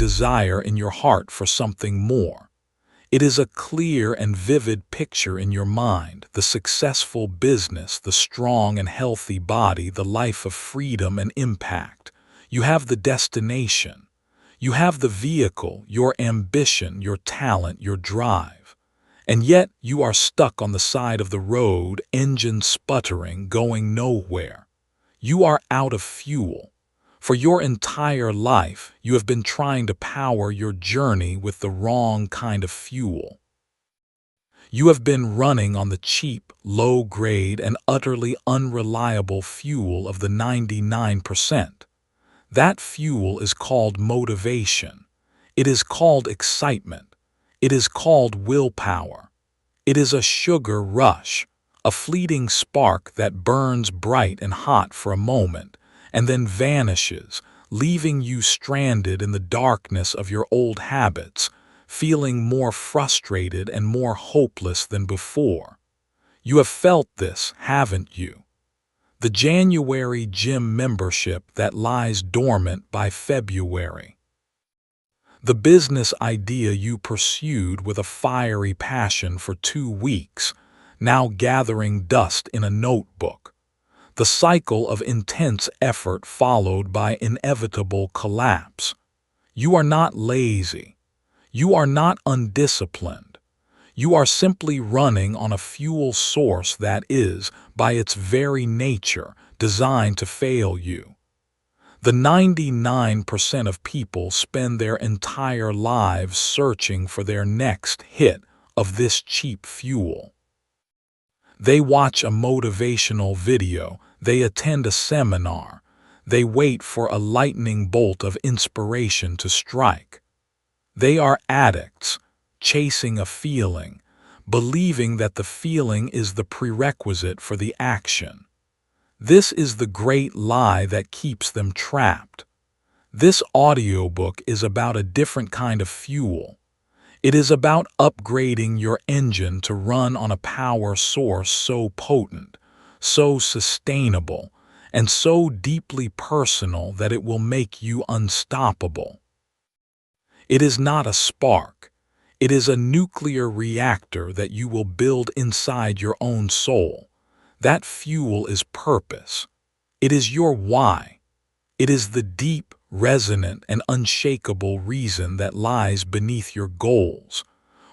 desire in your heart for something more. It is a clear and vivid picture in your mind, the successful business, the strong and healthy body, the life of freedom and impact. You have the destination. You have the vehicle, your ambition, your talent, your drive. And yet you are stuck on the side of the road, engine sputtering, going nowhere. You are out of fuel. For your entire life, you have been trying to power your journey with the wrong kind of fuel. You have been running on the cheap, low-grade, and utterly unreliable fuel of the 99%. That fuel is called motivation. It is called excitement. It is called willpower. It is a sugar rush, a fleeting spark that burns bright and hot for a moment, and then vanishes, leaving you stranded in the darkness of your old habits, feeling more frustrated and more hopeless than before. You have felt this, haven't you? The January gym membership that lies dormant by February. The business idea you pursued with a fiery passion for 2 weeks, now gathering dust in a notebook. The cycle of intense effort followed by inevitable collapse. You are not lazy. You are not undisciplined. You are simply running on a fuel source that is, by its very nature, designed to fail you. The 99% of people spend their entire lives searching for their next hit of this cheap fuel. They watch a motivational video, they attend a seminar, they wait for a lightning bolt of inspiration to strike. They are addicts, chasing a feeling, believing that the feeling is the prerequisite for the action. This is the great lie that keeps them trapped. This audiobook is about a different kind of fuel. It is about upgrading your engine to run on a power source so potent, so sustainable, and so deeply personal that it will make you unstoppable. It is not a spark. It is a nuclear reactor that you will build inside your own soul. That fuel is purpose. It is your why. It is the deep, resonant, and unshakable reason that lies beneath your goals.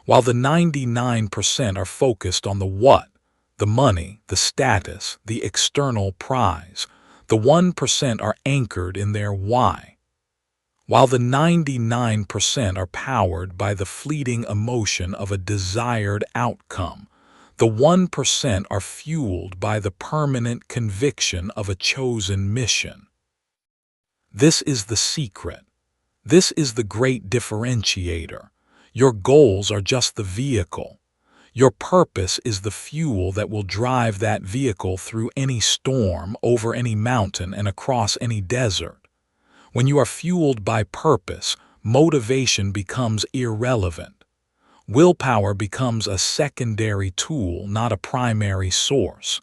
While the 99% are focused on the what, the money, the status, the external prize, the 1% are anchored in their why. While the 99% are powered by the fleeting emotion of a desired outcome, the 1% are fueled by the permanent conviction of a chosen mission. This is the secret. This is the great differentiator. Your goals are just the vehicle. Your purpose is the fuel that will drive that vehicle through any storm, over any mountain, and across any desert. When you are fueled by purpose, motivation becomes irrelevant. Willpower becomes a secondary tool, not a primary source.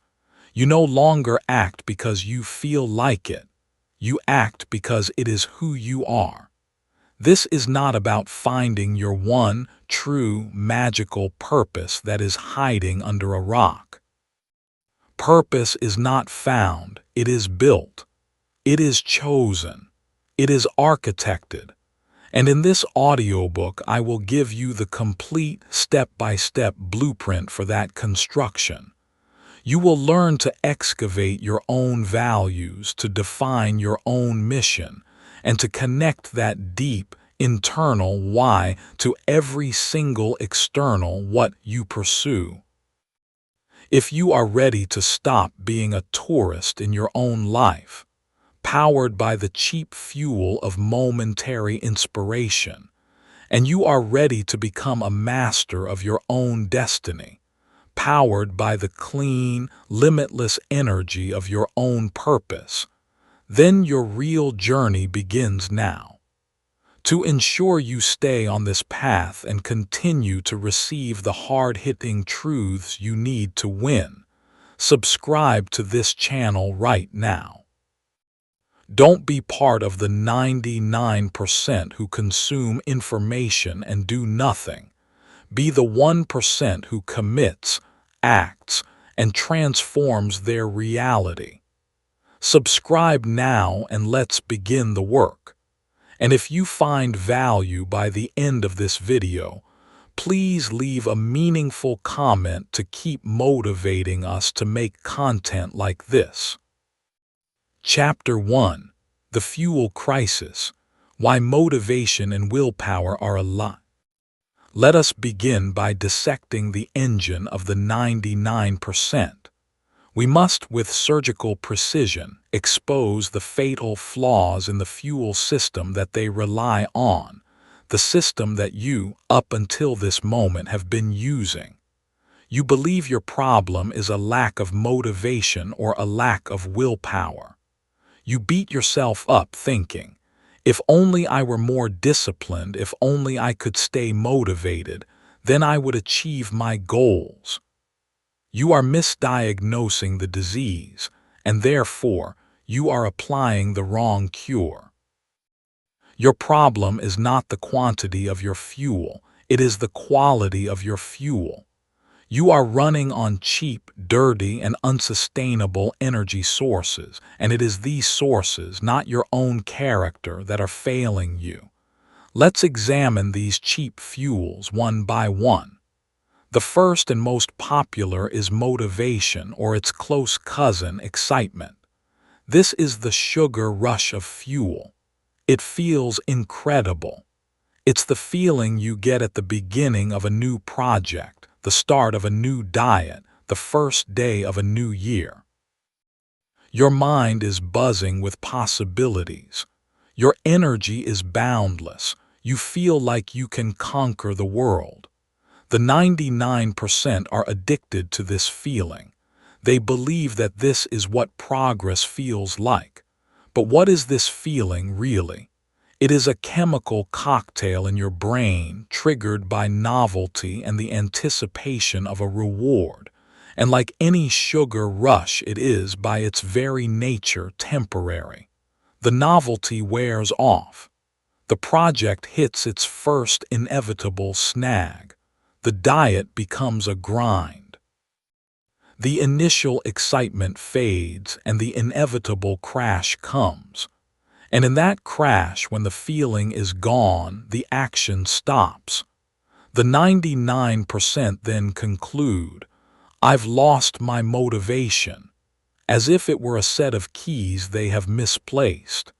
You no longer act because you feel like it. You act because it is who you are. This is not about finding your one, true, magical purpose that is hiding under a rock. Purpose is not found, it is built. It is chosen. It is architected. And in this audiobook, I will give you the complete step-by-step blueprint for that construction. You will learn to excavate your own values, to define your own mission, and to connect that deep, internal why to every single external what you pursue. If you are ready to stop being a tourist in your own life, powered by the cheap fuel of momentary inspiration, and you are ready to become a master of your own destiny, powered by the clean, limitless energy of your own purpose, then your real journey begins now. To ensure you stay on this path and continue to receive the hard-hitting truths you need to win, subscribe to this channel right now. Don't be part of the 99% who consume information and do nothing. Be the 1% who commits, acts, and transforms their reality. Subscribe now and let's begin the work. And if you find value by the end of this video, please leave a meaningful comment to keep motivating us to make content like this. Chapter 1: The Fuel Crisis: Why Motivation and Willpower Are Aligned. Let us begin by dissecting the engine of the 99%. We must, with surgical precision, expose the fatal flaws in the fuel system that they rely on, the system that you, up until this moment, have been using. You believe your problem is a lack of motivation or a lack of willpower. You beat yourself up thinking, if only I were more disciplined, if only I could stay motivated, then I would achieve my goals. You are misdiagnosing the disease, and therefore, you are applying the wrong cure. Your problem is not the quantity of your fuel, it is the quality of your fuel. You are running on cheap, dirty, and unsustainable energy sources, and it is these sources, not your own character, that are failing you. Let's examine these cheap fuels one by one. The first and most popular is motivation, or its close cousin, excitement. This is the sugar rush of fuel. It feels incredible. It's the feeling you get at the beginning of a new project, the start of a new diet, the first day of a new year. Your mind is buzzing with possibilities. Your energy is boundless. You feel like you can conquer the world. The 99% are addicted to this feeling. They believe that this is what progress feels like. But what is this feeling really? It is a chemical cocktail in your brain triggered by novelty and the anticipation of a reward. And like any sugar rush, it is, by its very nature, temporary. The novelty wears off. The project hits its first inevitable snag. The diet becomes a grind. The initial excitement fades and the inevitable crash comes. And in that crash, when the feeling is gone, the action stops. The 99% then conclude, I've lost my motivation, as if it were a set of keys they have misplaced.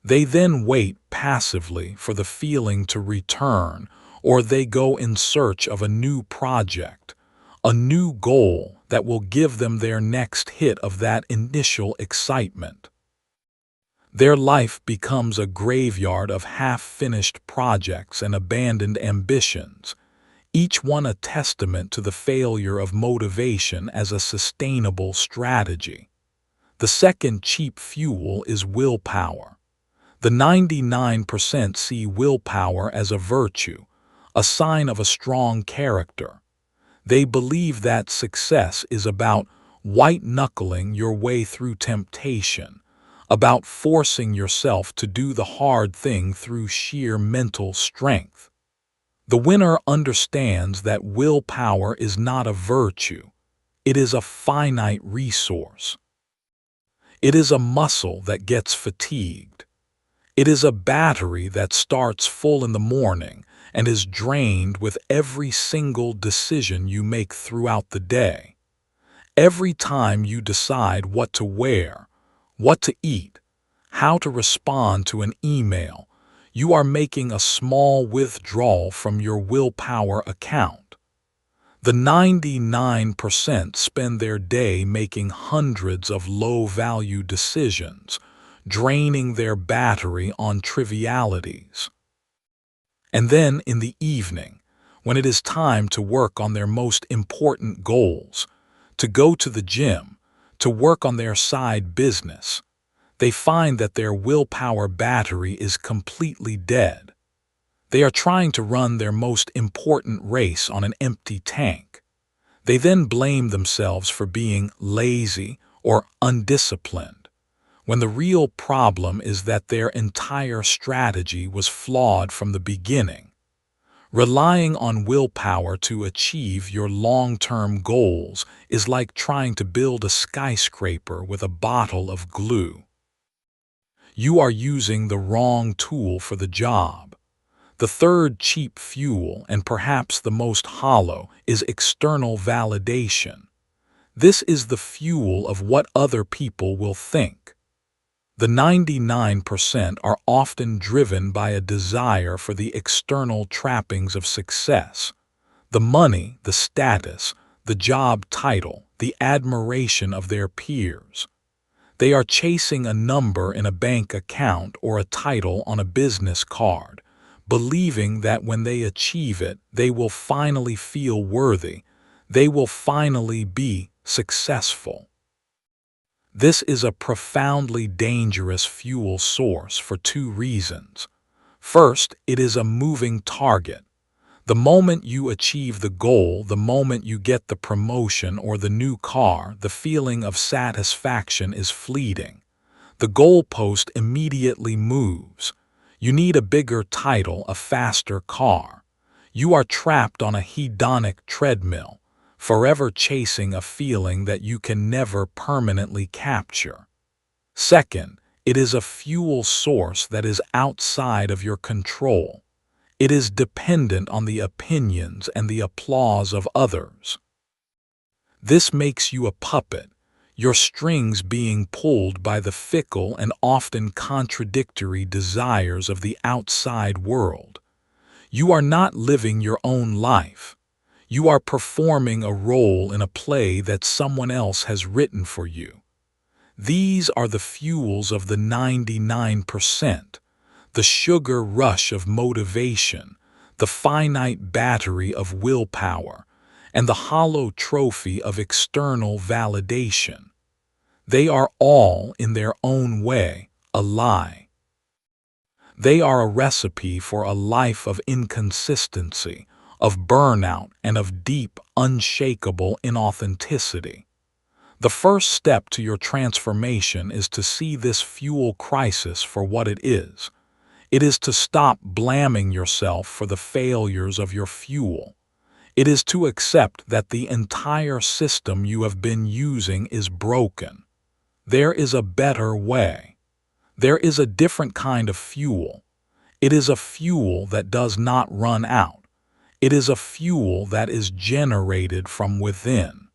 They then wait passively for the feeling to return, or they go in search of a new project, a new goal that will give them their next hit of that initial excitement. Their life becomes a graveyard of half-finished projects and abandoned ambitions, each one a testament to the failure of motivation as a sustainable strategy. The second cheap fuel is willpower. The 99% see willpower as a virtue, a sign of a strong character. They believe that success is about white-knuckling your way through temptation, about forcing yourself to do the hard thing through sheer mental strength. The winner understands that willpower is not a virtue. It is a finite resource. It is a muscle that gets fatigued. It is a battery that starts full in the morning and is drained with every single decision you make throughout the day. Every time you decide what to wear, what to eat, how to respond to an email, you are making a small withdrawal from your willpower account. The 99% spend their day making hundreds of low-value decisions, draining their battery on trivialities. And then in the evening, when it is time to work on their most important goals, to go to the gym, to work on their side business, they find that their willpower battery is completely dead. They are trying to run their most important race on an empty tank. They then blame themselves for being lazy or undisciplined, when the real problem is that their entire strategy was flawed from the beginning. Relying on willpower to achieve your long-term goals is like trying to build a skyscraper with a bottle of glue. You are using the wrong tool for the job. The third cheap fuel, and perhaps the most hollow, is external validation. This is the fuel of what other people will think. The 99% are often driven by a desire for the external trappings of success: the money, the status, the job title, the admiration of their peers. They are chasing a number in a bank account or a title on a business card, believing that when they achieve it, they will finally feel worthy. They will finally be successful. This is a profoundly dangerous fuel source for two reasons. First, it is a moving target. The moment you achieve the goal, the moment you get the promotion or the new car, the feeling of satisfaction is fleeting. The goalpost immediately moves. You need a bigger title, a faster car. You are trapped on a hedonic treadmill, forever chasing a feeling that you can never permanently capture. Second, it is a fuel source that is outside of your control. It is dependent on the opinions and the applause of others. This makes you a puppet, your strings being pulled by the fickle and often contradictory desires of the outside world. You are not living your own life. You are performing a role in a play that someone else has written for you. These are the fuels of the 99%, the sugar rush of motivation, the finite battery of willpower, and the hollow trophy of external validation. They are all, in their own way, a lie. They are a recipe for a life of inconsistency, of burnout, and of deep, unshakable inauthenticity. The first step to your transformation is to see this fuel crisis for what it is. It is to stop blaming yourself for the failures of your fuel. It is to accept that the entire system you have been using is broken. There is a better way. There is a different kind of fuel. It is a fuel that does not run out. It is a fuel that is generated from within.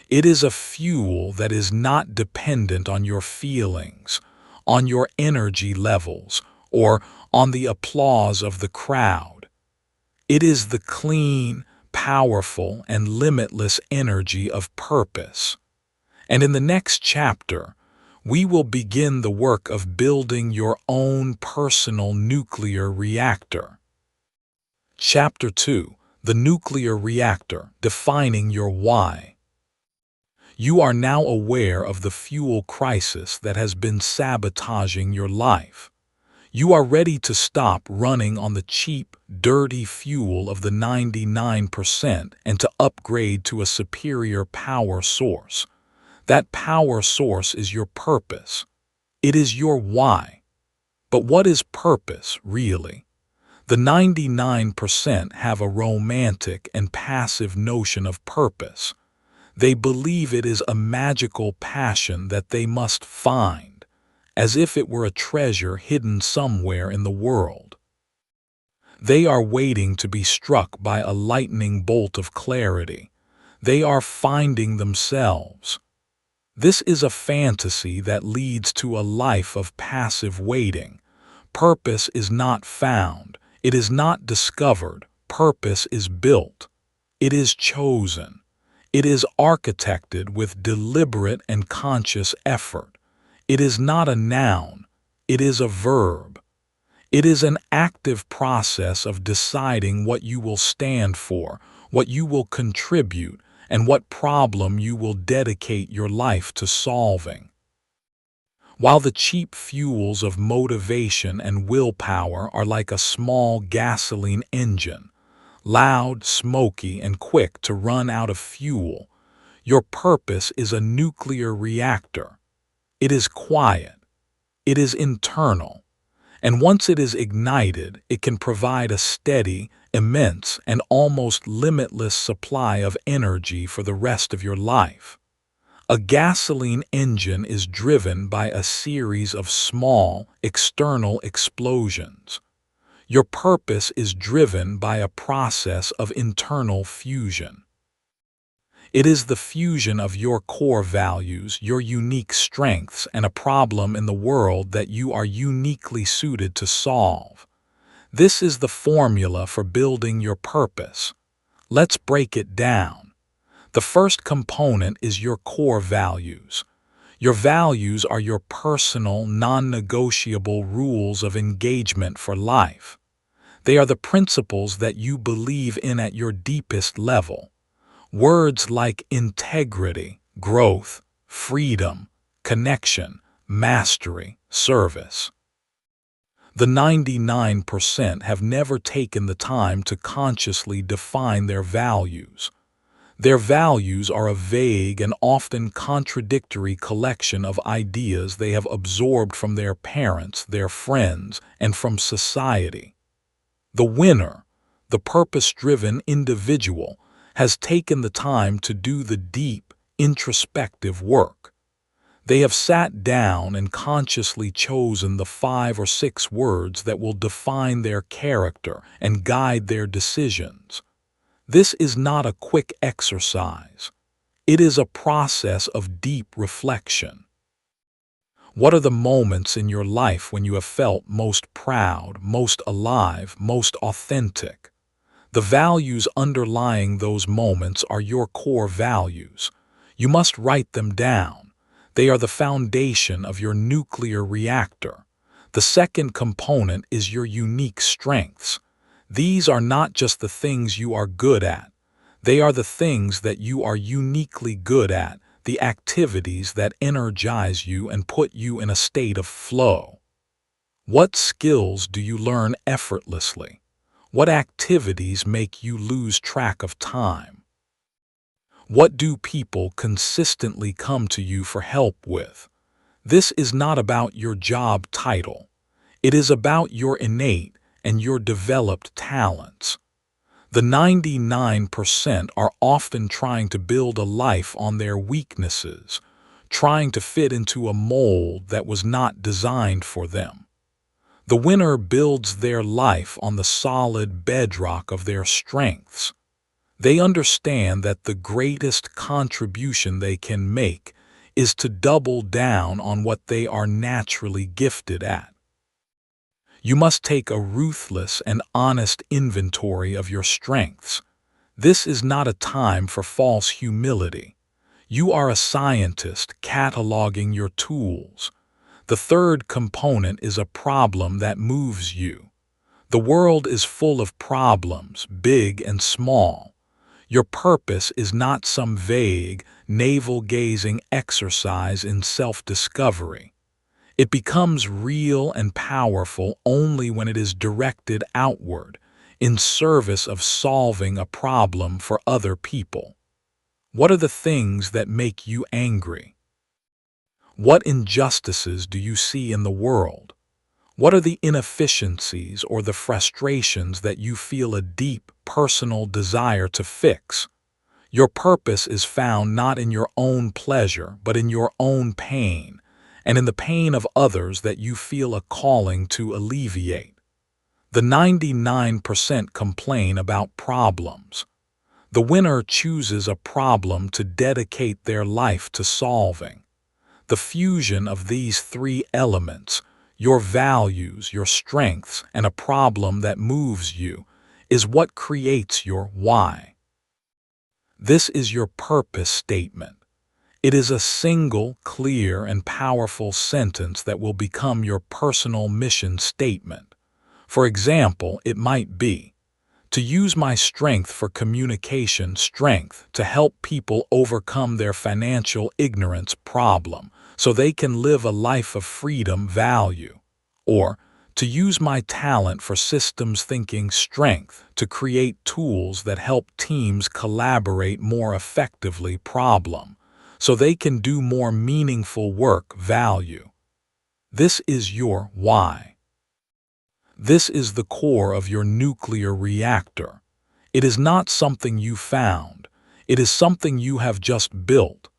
It is a fuel that is not dependent on your feelings, on your energy levels, or on the applause of the crowd. It is the clean, powerful, and limitless energy of purpose. And in the next chapter, we will begin the work of building your own personal nuclear reactor. Chapter 2: The Nuclear Reactor, Defining Your Why. You are now aware of the fuel crisis that has been sabotaging your life. You are ready to stop running on the cheap, dirty fuel of the 99% and to upgrade to a superior power source. That power source is your purpose. It is your why. But what is purpose, really? The 99% have a romantic and passive notion of purpose. They believe it is a magical passion that they must find, as if it were a treasure hidden somewhere in the world. They are waiting to be struck by a lightning bolt of clarity. They are finding themselves. This is a fantasy that leads to a life of passive waiting. Purpose is not found. It is not discovered. Purpose is built. It is chosen. It is architected with deliberate and conscious effort. It is not a noun. It is a verb. It is an active process of deciding what you will stand for, what you will contribute, and what problem you will dedicate your life to solving. While the cheap fuels of motivation and willpower are like a small gasoline engine, loud, smoky, and quick to run out of fuel, your purpose is a nuclear reactor. It is quiet. It is internal. And once it is ignited, it can provide a steady, immense, and almost limitless supply of energy for the rest of your life. A gasoline engine is driven by a series of small, external explosions. Your purpose is driven by a process of internal fusion. It is the fusion of your core values, your unique strengths, and a problem in the world that you are uniquely suited to solve. This is the formula for building your purpose. Let's break it down. The first component is your core values. Your values are your personal, non-negotiable rules of engagement for life. They are the principles that you believe in at your deepest level. Words like integrity, growth, freedom, connection, mastery, service. The 99% have never taken the time to consciously define their values. Their values are a vague and often contradictory collection of ideas they have absorbed from their parents, their friends, and from society. The winner, the purpose-driven individual, has taken the time to do the deep, introspective work. They have sat down and consciously chosen the 5 or 6 words that will define their character and guide their decisions. This is not a quick exercise. It is a process of deep reflection. What are the moments in your life when you have felt most proud, most alive, most authentic? The values underlying those moments are your core values. You must write them down. They are the foundation of your nuclear reactor. The second component is your unique strengths. These are not just the things you are good at. They are the things that you are uniquely good at, the activities that energize you and put you in a state of flow. What skills do you learn effortlessly? What activities make you lose track of time? What do people consistently come to you for help with? This is not about your job title. It is about your innate and your developed talents. The 99% are often trying to build a life on their weaknesses, trying to fit into a mold that was not designed for them. The winner builds their life on the solid bedrock of their strengths. They understand that the greatest contribution they can make is to double down on what they are naturally gifted at. You must take a ruthless and honest inventory of your strengths. This is not a time for false humility. You are a scientist cataloging your tools. The third component is a problem that moves you. The world is full of problems, big and small. Your purpose is not some vague, navel-gazing exercise in self-discovery. It becomes real and powerful only when it is directed outward, in service of solving a problem for other people. What are the things that make you angry? What injustices do you see in the world? What are the inefficiencies or the frustrations that you feel a deep, personal desire to fix? Your purpose is found not in your own pleasure, but in your own pain, and in the pain of others that you feel a calling to alleviate. The 99% complain about problems. The winner chooses a problem to dedicate their life to solving. The fusion of these 3 elements, your values, your strengths, and a problem that moves you, is what creates your why. This is your purpose statement. It is a single, clear, and powerful sentence that will become your personal mission statement. For example, it might be, to use my strength for communication strength to help people overcome their financial ignorance problem so they can live a life of freedom value. Or, to use my talent for systems thinking strength to create tools that help teams collaborate more effectively problem. so they can do more meaningful work. Value. This is your why. This is the core of your nuclear reactor. It is not something you found. It is something you have just built.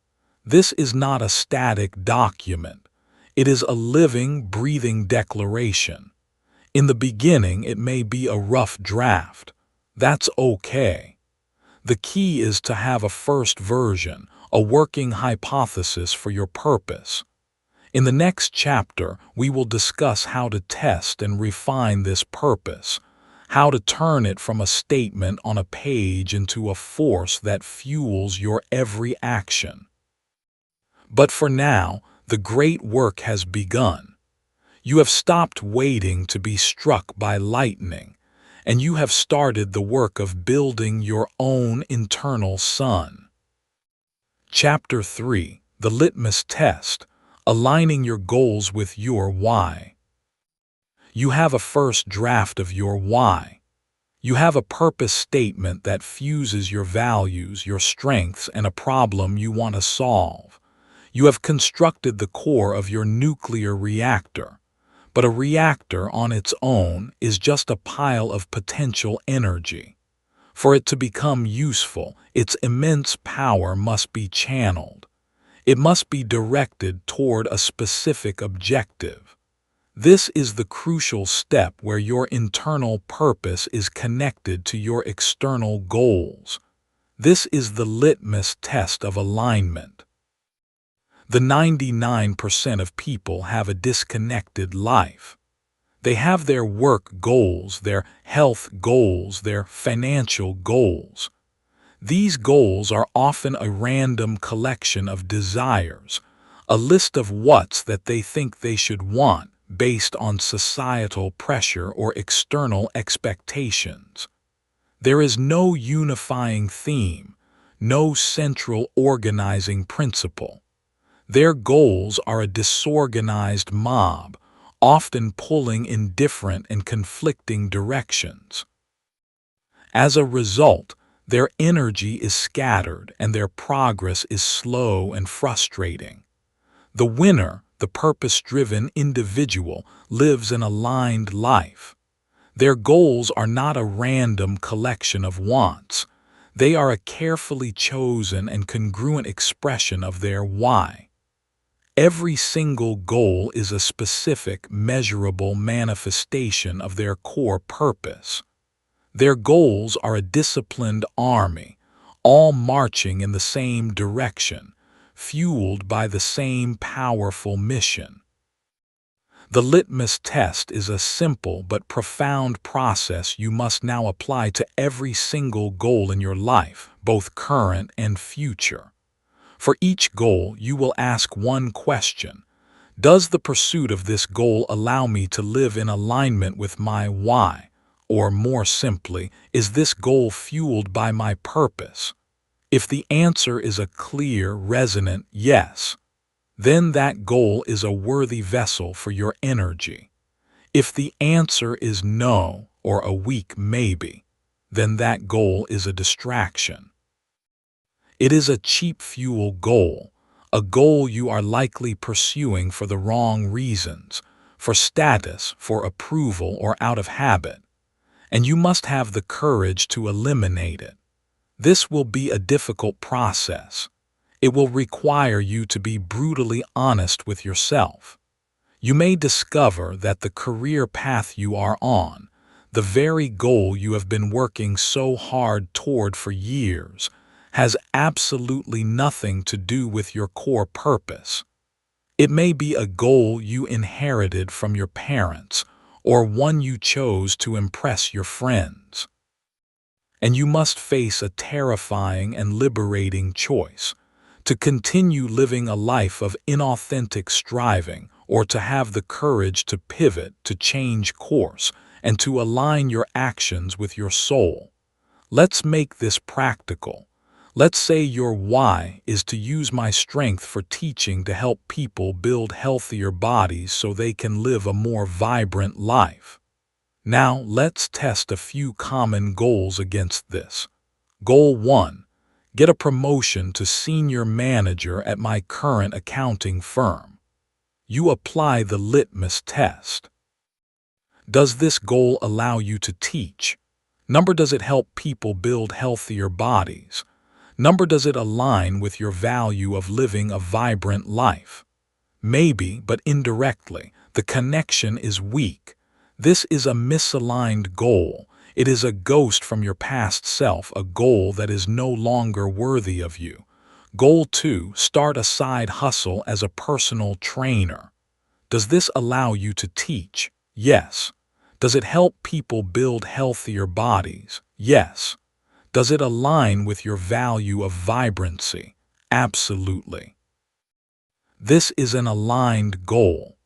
This is not a static document. It is a living, breathing declaration. In the beginning, it may be a rough draft. That's okay. The key is to have a first version, a working hypothesis for your purpose. In the next chapter, we will discuss how to test and refine this purpose, how to turn it from a statement on a page into a force that fuels your every action. But for now, the great work has begun. You have stopped waiting to be struck by lightning, and you have started the work of building your own internal sun. Chapter 3: The Litmus Test: Aligning your goals with your why. You have a first draft of your why. You have a purpose statement that fuses your values, your strengths, and a problem you want to solve. You have constructed the core of your nuclear reactor. But a reactor on its own is just a pile of potential energy. For it to become useful, its immense power must be channeled. It must be directed toward a specific objective. This is the crucial step where your internal purpose is connected to your external goals. This is the litmus test of alignment. The 99% of people have a disconnected life. They have their work goals, their health goals, their financial goals. These goals are often a random collection of desires, a list of wants that they think they should want based on societal pressure or external expectations. There is no unifying theme, no central organizing principle. Their goals are a disorganized mob, often pulling in different and conflicting directions. As a result, their energy is scattered and their progress is slow and frustrating. The winner, the purpose-driven individual, lives an aligned life. Their goals are not a random collection of wants. They are a carefully chosen and congruent expression of their why. Every single goal is a specific, measurable manifestation of their core purpose. Their goals are a disciplined army, all marching in the same direction, fueled by the same powerful mission. The litmus test is a simple but profound process you must now apply to every single goal in your life, both current and future. For each goal, you will ask one question: does the pursuit of this goal allow me to live in alignment with my why? Or more simply, is this goal fueled by my purpose? If the answer is a clear, resonant yes, then that goal is a worthy vessel for your energy. If the answer is no, or a weak maybe, then that goal is a distraction. It is a cheap fuel goal, a goal you are likely pursuing for the wrong reasons, for status, for approval, or out of habit. And you must have the courage to eliminate it. This will be a difficult process. It will require you to be brutally honest with yourself. You may discover that the career path you are on, the very goal you have been working so hard toward for years, has absolutely nothing to do with your core purpose. It may be a goal you inherited from your parents, or one you chose to impress your friends. And you must face a terrifying and liberating choice: to continue living a life of inauthentic striving, or to have the courage to pivot, to change course, and to align your actions with your soul. Let's make this practical. Let's say your why is to use my strength for teaching to help people build healthier bodies so they can live a more vibrant life. Now let's test a few common goals against this. Goal 1: Get a promotion to senior manager at my current accounting firm. You apply the litmus test. Does this goal allow you to teach? Number, does it help people build healthier bodies? Number, does it align with your value of living a vibrant life? Maybe, but indirectly. The connection is weak. This is a misaligned goal. It is a ghost from your past self, a goal that is no longer worthy of you. Goal 2, start a side hustle as a personal trainer. Does this allow you to teach? Yes. Does it help people build healthier bodies? Yes. Does it align with your value of vibrancy? Absolutely. This is an aligned goal.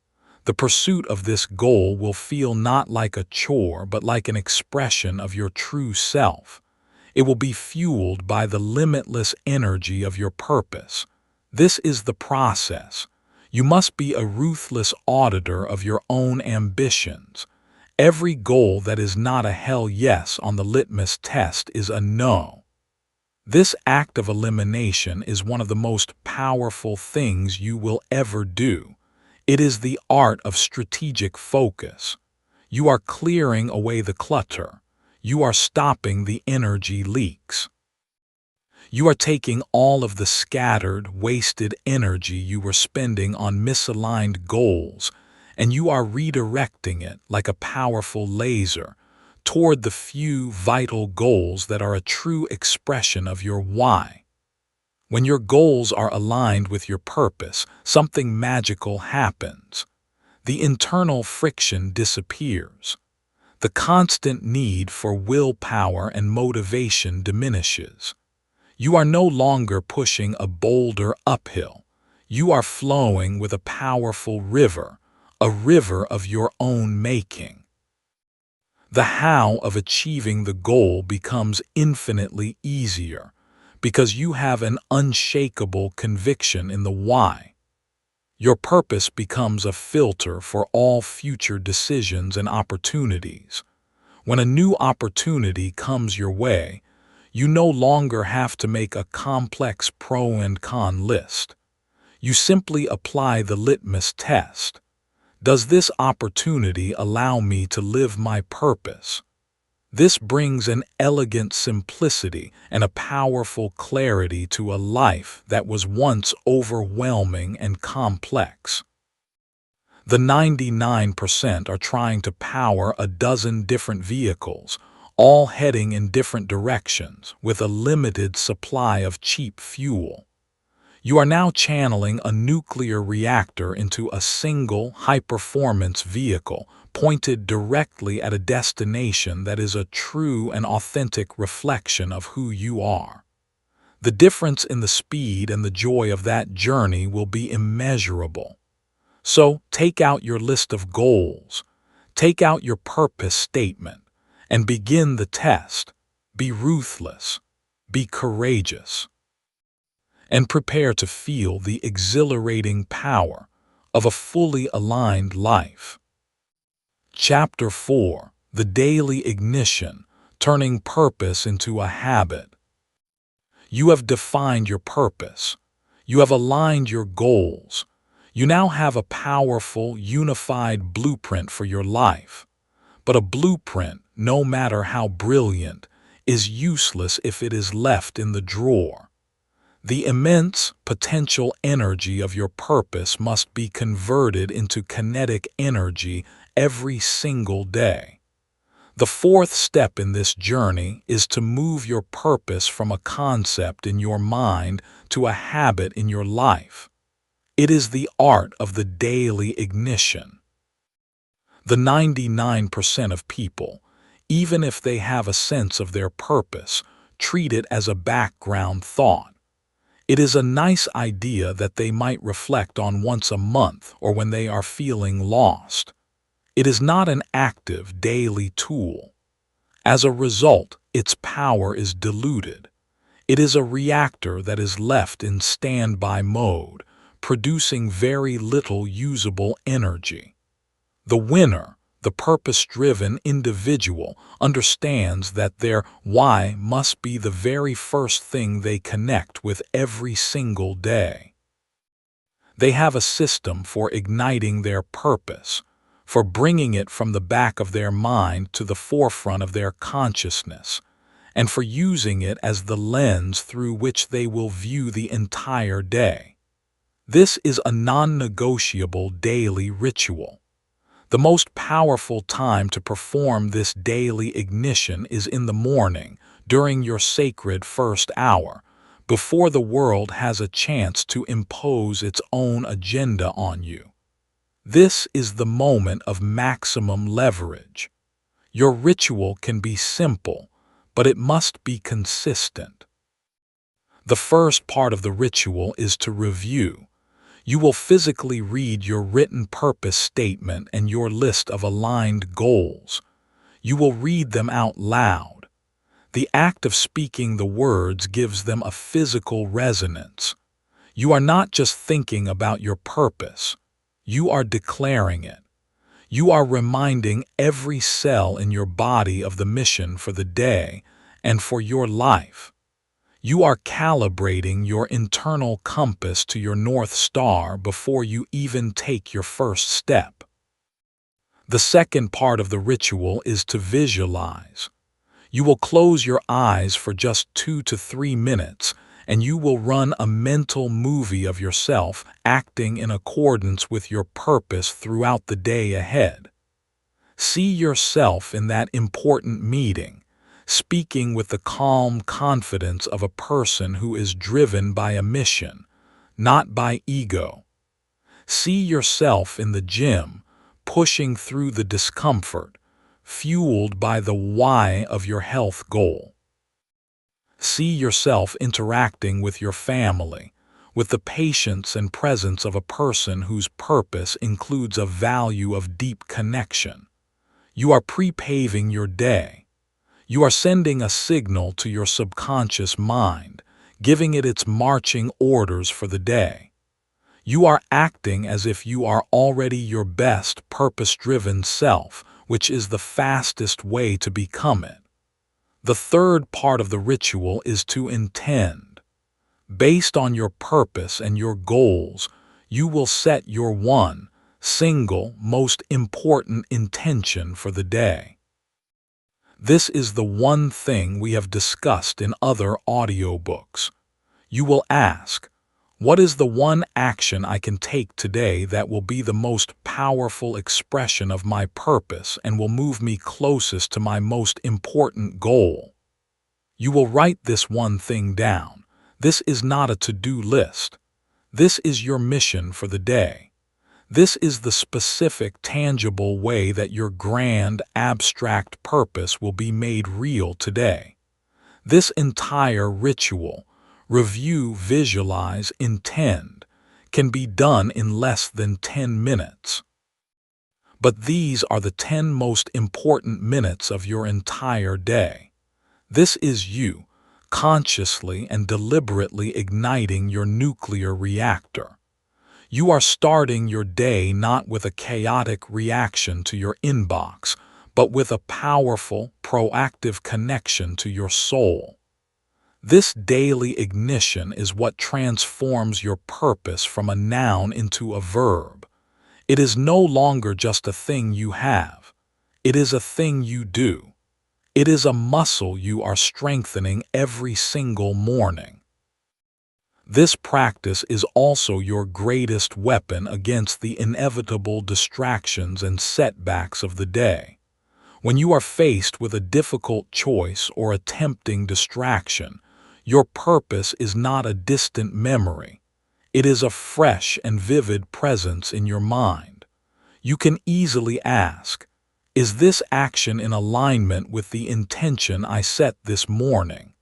The pursuit of this goal will feel not like a chore, but like an expression of your true self. It will be fueled by the limitless energy of your purpose. This is the process. You must be a ruthless auditor of your own ambitions. Every goal that is not a hell yes on the litmus test is a no. This act of elimination is one of the most powerful things you will ever do. It is the art of strategic focus. You are clearing away the clutter. You are stopping the energy leaks. You are taking all of the scattered, wasted energy you were spending on misaligned goals, and you are redirecting it like a powerful laser toward the few vital goals that are a true expression of your why. When your goals are aligned with your purpose, something magical happens. The internal friction disappears. The constant need for willpower and motivation diminishes. You are no longer pushing a boulder uphill. You are flowing with a powerful river, a river of your own making. The how of achieving the goal becomes infinitely easier because you have an unshakable conviction in the why. Your purpose becomes a filter for all future decisions and opportunities. When a new opportunity comes your way, you no longer have to make a complex pro and con list. You simply apply the litmus test. Does this opportunity allow me to live my purpose? This brings an elegant simplicity and a powerful clarity to a life that was once overwhelming and complex. The 99% are trying to power a dozen different vehicles, all heading in different directions with a limited supply of cheap fuel. You are now channeling a nuclear reactor into a single high-performance vehicle pointed directly at a destination that is a true and authentic reflection of who you are. The difference in the speed and the joy of that journey will be immeasurable. So take out your list of goals, take out your purpose statement, and begin the test. Be ruthless, be courageous, and prepare to feel the exhilarating power of a fully aligned life. Chapter 4: The Daily Ignition, Turning Purpose into a Habit. You have defined your purpose. You have aligned your goals. You now have a powerful, unified blueprint for your life. But a blueprint, no matter how brilliant, is useless if it is left in the drawer. The immense potential energy of your purpose must be converted into kinetic energy every single day. The fourth step in this journey is to move your purpose from a concept in your mind to a habit in your life. It is the art of the daily ignition. The 99% of people, even if they have a sense of their purpose, treat it as a background thought. It is a nice idea that they might reflect on once a month or when they are feeling lost. It is not an active daily tool. As a result, its power is diluted. It is a reactor that is left in standby mode, producing very little usable energy. The winner, The purpose-driven individual understands that their why must be the very first thing they connect with every single day. They have a system for igniting their purpose, for bringing it from the back of their mind to the forefront of their consciousness, and for using it as the lens through which they will view the entire day. This is a non-negotiable daily ritual. The most powerful time to perform this daily ignition is in the morning, during your sacred first hour, before the world has a chance to impose its own agenda on you. This is the moment of maximum leverage. Your ritual can be simple, but it must be consistent. The first part of the ritual is to review. You will physically read your written purpose statement and your list of aligned goals. You will read them out loud. The act of speaking the words gives them a physical resonance. You are not just thinking about your purpose. You are declaring it. You are reminding every cell in your body of the mission for the day and for your life. You are calibrating your internal compass to your North Star before you even take your first step. The second part of the ritual is to visualize. You will close your eyes for just 2 to 3 minutes, and you will run a mental movie of yourself acting in accordance with your purpose throughout the day ahead. See yourself in that important meeting, speaking with the calm confidence of a person who is driven by a mission, not by ego. See yourself in the gym, pushing through the discomfort, fueled by the why of your health goal. See yourself interacting with your family, with the patience and presence of a person whose purpose includes a value of deep connection. You are pre-paving your day. You are sending a signal to your subconscious mind, giving it its marching orders for the day. You are acting as if you are already your best purpose-driven self, which is the fastest way to become it. The third part of the ritual is to intend. Based on your purpose and your goals, you will set your one, single, most important intention for the day. This is the one thing we have discussed in other audiobooks. You will ask, what is the one action I can take today that will be the most powerful expression of my purpose and will move me closest to my most important goal? You will write this one thing down. This is not a to-do list. This is your mission for the day. This is the specific, tangible way that your grand, abstract purpose will be made real today. This entire ritual, review, visualize, intend, can be done in less than 10 minutes. But these are the 10 most important minutes of your entire day. This is you, consciously and deliberately igniting your nuclear reactor. You are starting your day not with a chaotic reaction to your inbox, but with a powerful, proactive connection to your soul. This daily ignition is what transforms your purpose from a noun into a verb. It is no longer just a thing you have. It is a thing you do. It is a muscle you are strengthening every single morning. This practice is also your greatest weapon against the inevitable distractions and setbacks of the day. When you are faced with a difficult choice or a tempting distraction, your purpose is not a distant memory. It is a fresh and vivid presence in your mind. You can easily ask, is this action in alignment with the intention I set this morning?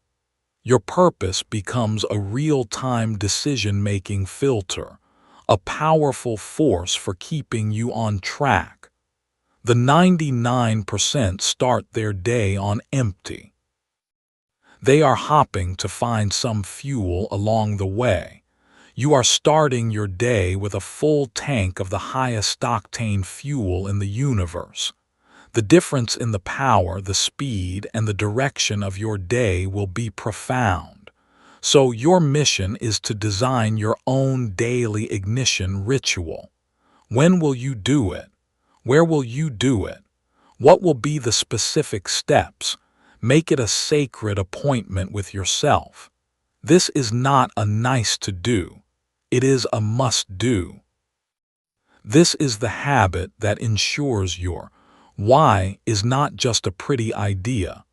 Your purpose becomes a real-time decision-making filter, a powerful force for keeping you on track. The 99% start their day on empty. They are hopping to find some fuel along the way. You are starting your day with a full tank of the highest octane fuel in the universe. The difference in the power, the speed, and the direction of your day will be profound. So your mission is to design your own daily ignition ritual. When will you do it? Where will you do it? What will be the specific steps? Make it a sacred appointment with yourself. This is not a nice to do. It is a must do. This is the habit that ensures your why is not just a pretty idea,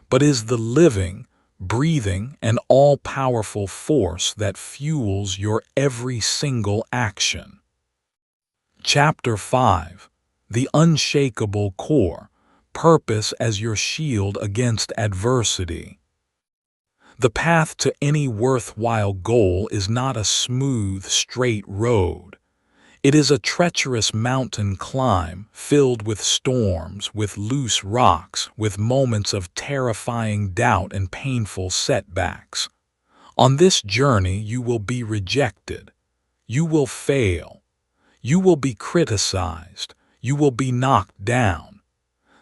but is the living, breathing, and all-powerful force that fuels your every single action. Chapter 5. The Unshakable Core. Purpose as your shield against adversity. The path to any worthwhile goal is not a smooth, straight road. It is a treacherous mountain climb filled with storms, with loose rocks, with moments of terrifying doubt and painful setbacks. On this journey you will be rejected. You will fail. You will be criticized. You will be knocked down.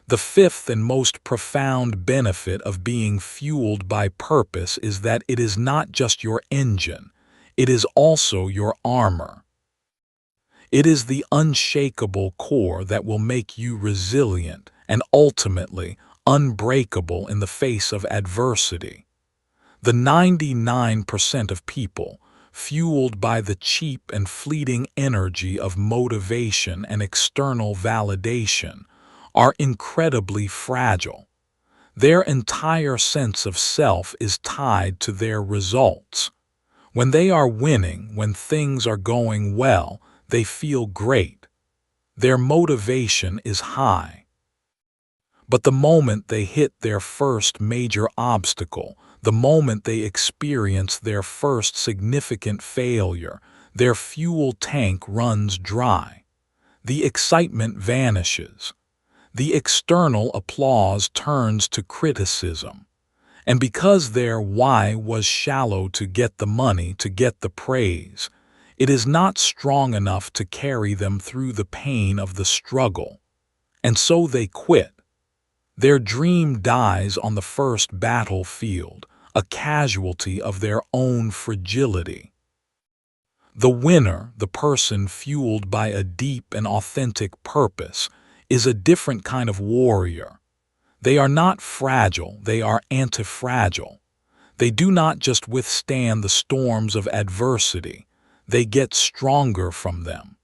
The fifth and most profound benefit of being fueled by purpose is that it is not just your engine, it is also your armor. It is the unshakable core that will make you resilient and ultimately unbreakable in the face of adversity. The 99% of people, fueled by the cheap and fleeting energy of motivation and external validation, are incredibly fragile. Their entire sense of self is tied to their results. When they are winning, when things are going well, they feel great. Their motivation is high. But the moment they hit their first major obstacle, the moment they experience their first significant failure, their fuel tank runs dry. The excitement vanishes. The external applause turns to criticism. And because their why was shallow to get the money, to get the praise, it is not strong enough to carry them through the pain of the struggle. And so they quit. Their dream dies on the first battlefield, a casualty of their own fragility. The winner, the person fueled by a deep and authentic purpose, is a different kind of warrior. They are not fragile, they are anti-fragile. They do not just withstand the storms of adversity, they get stronger from them.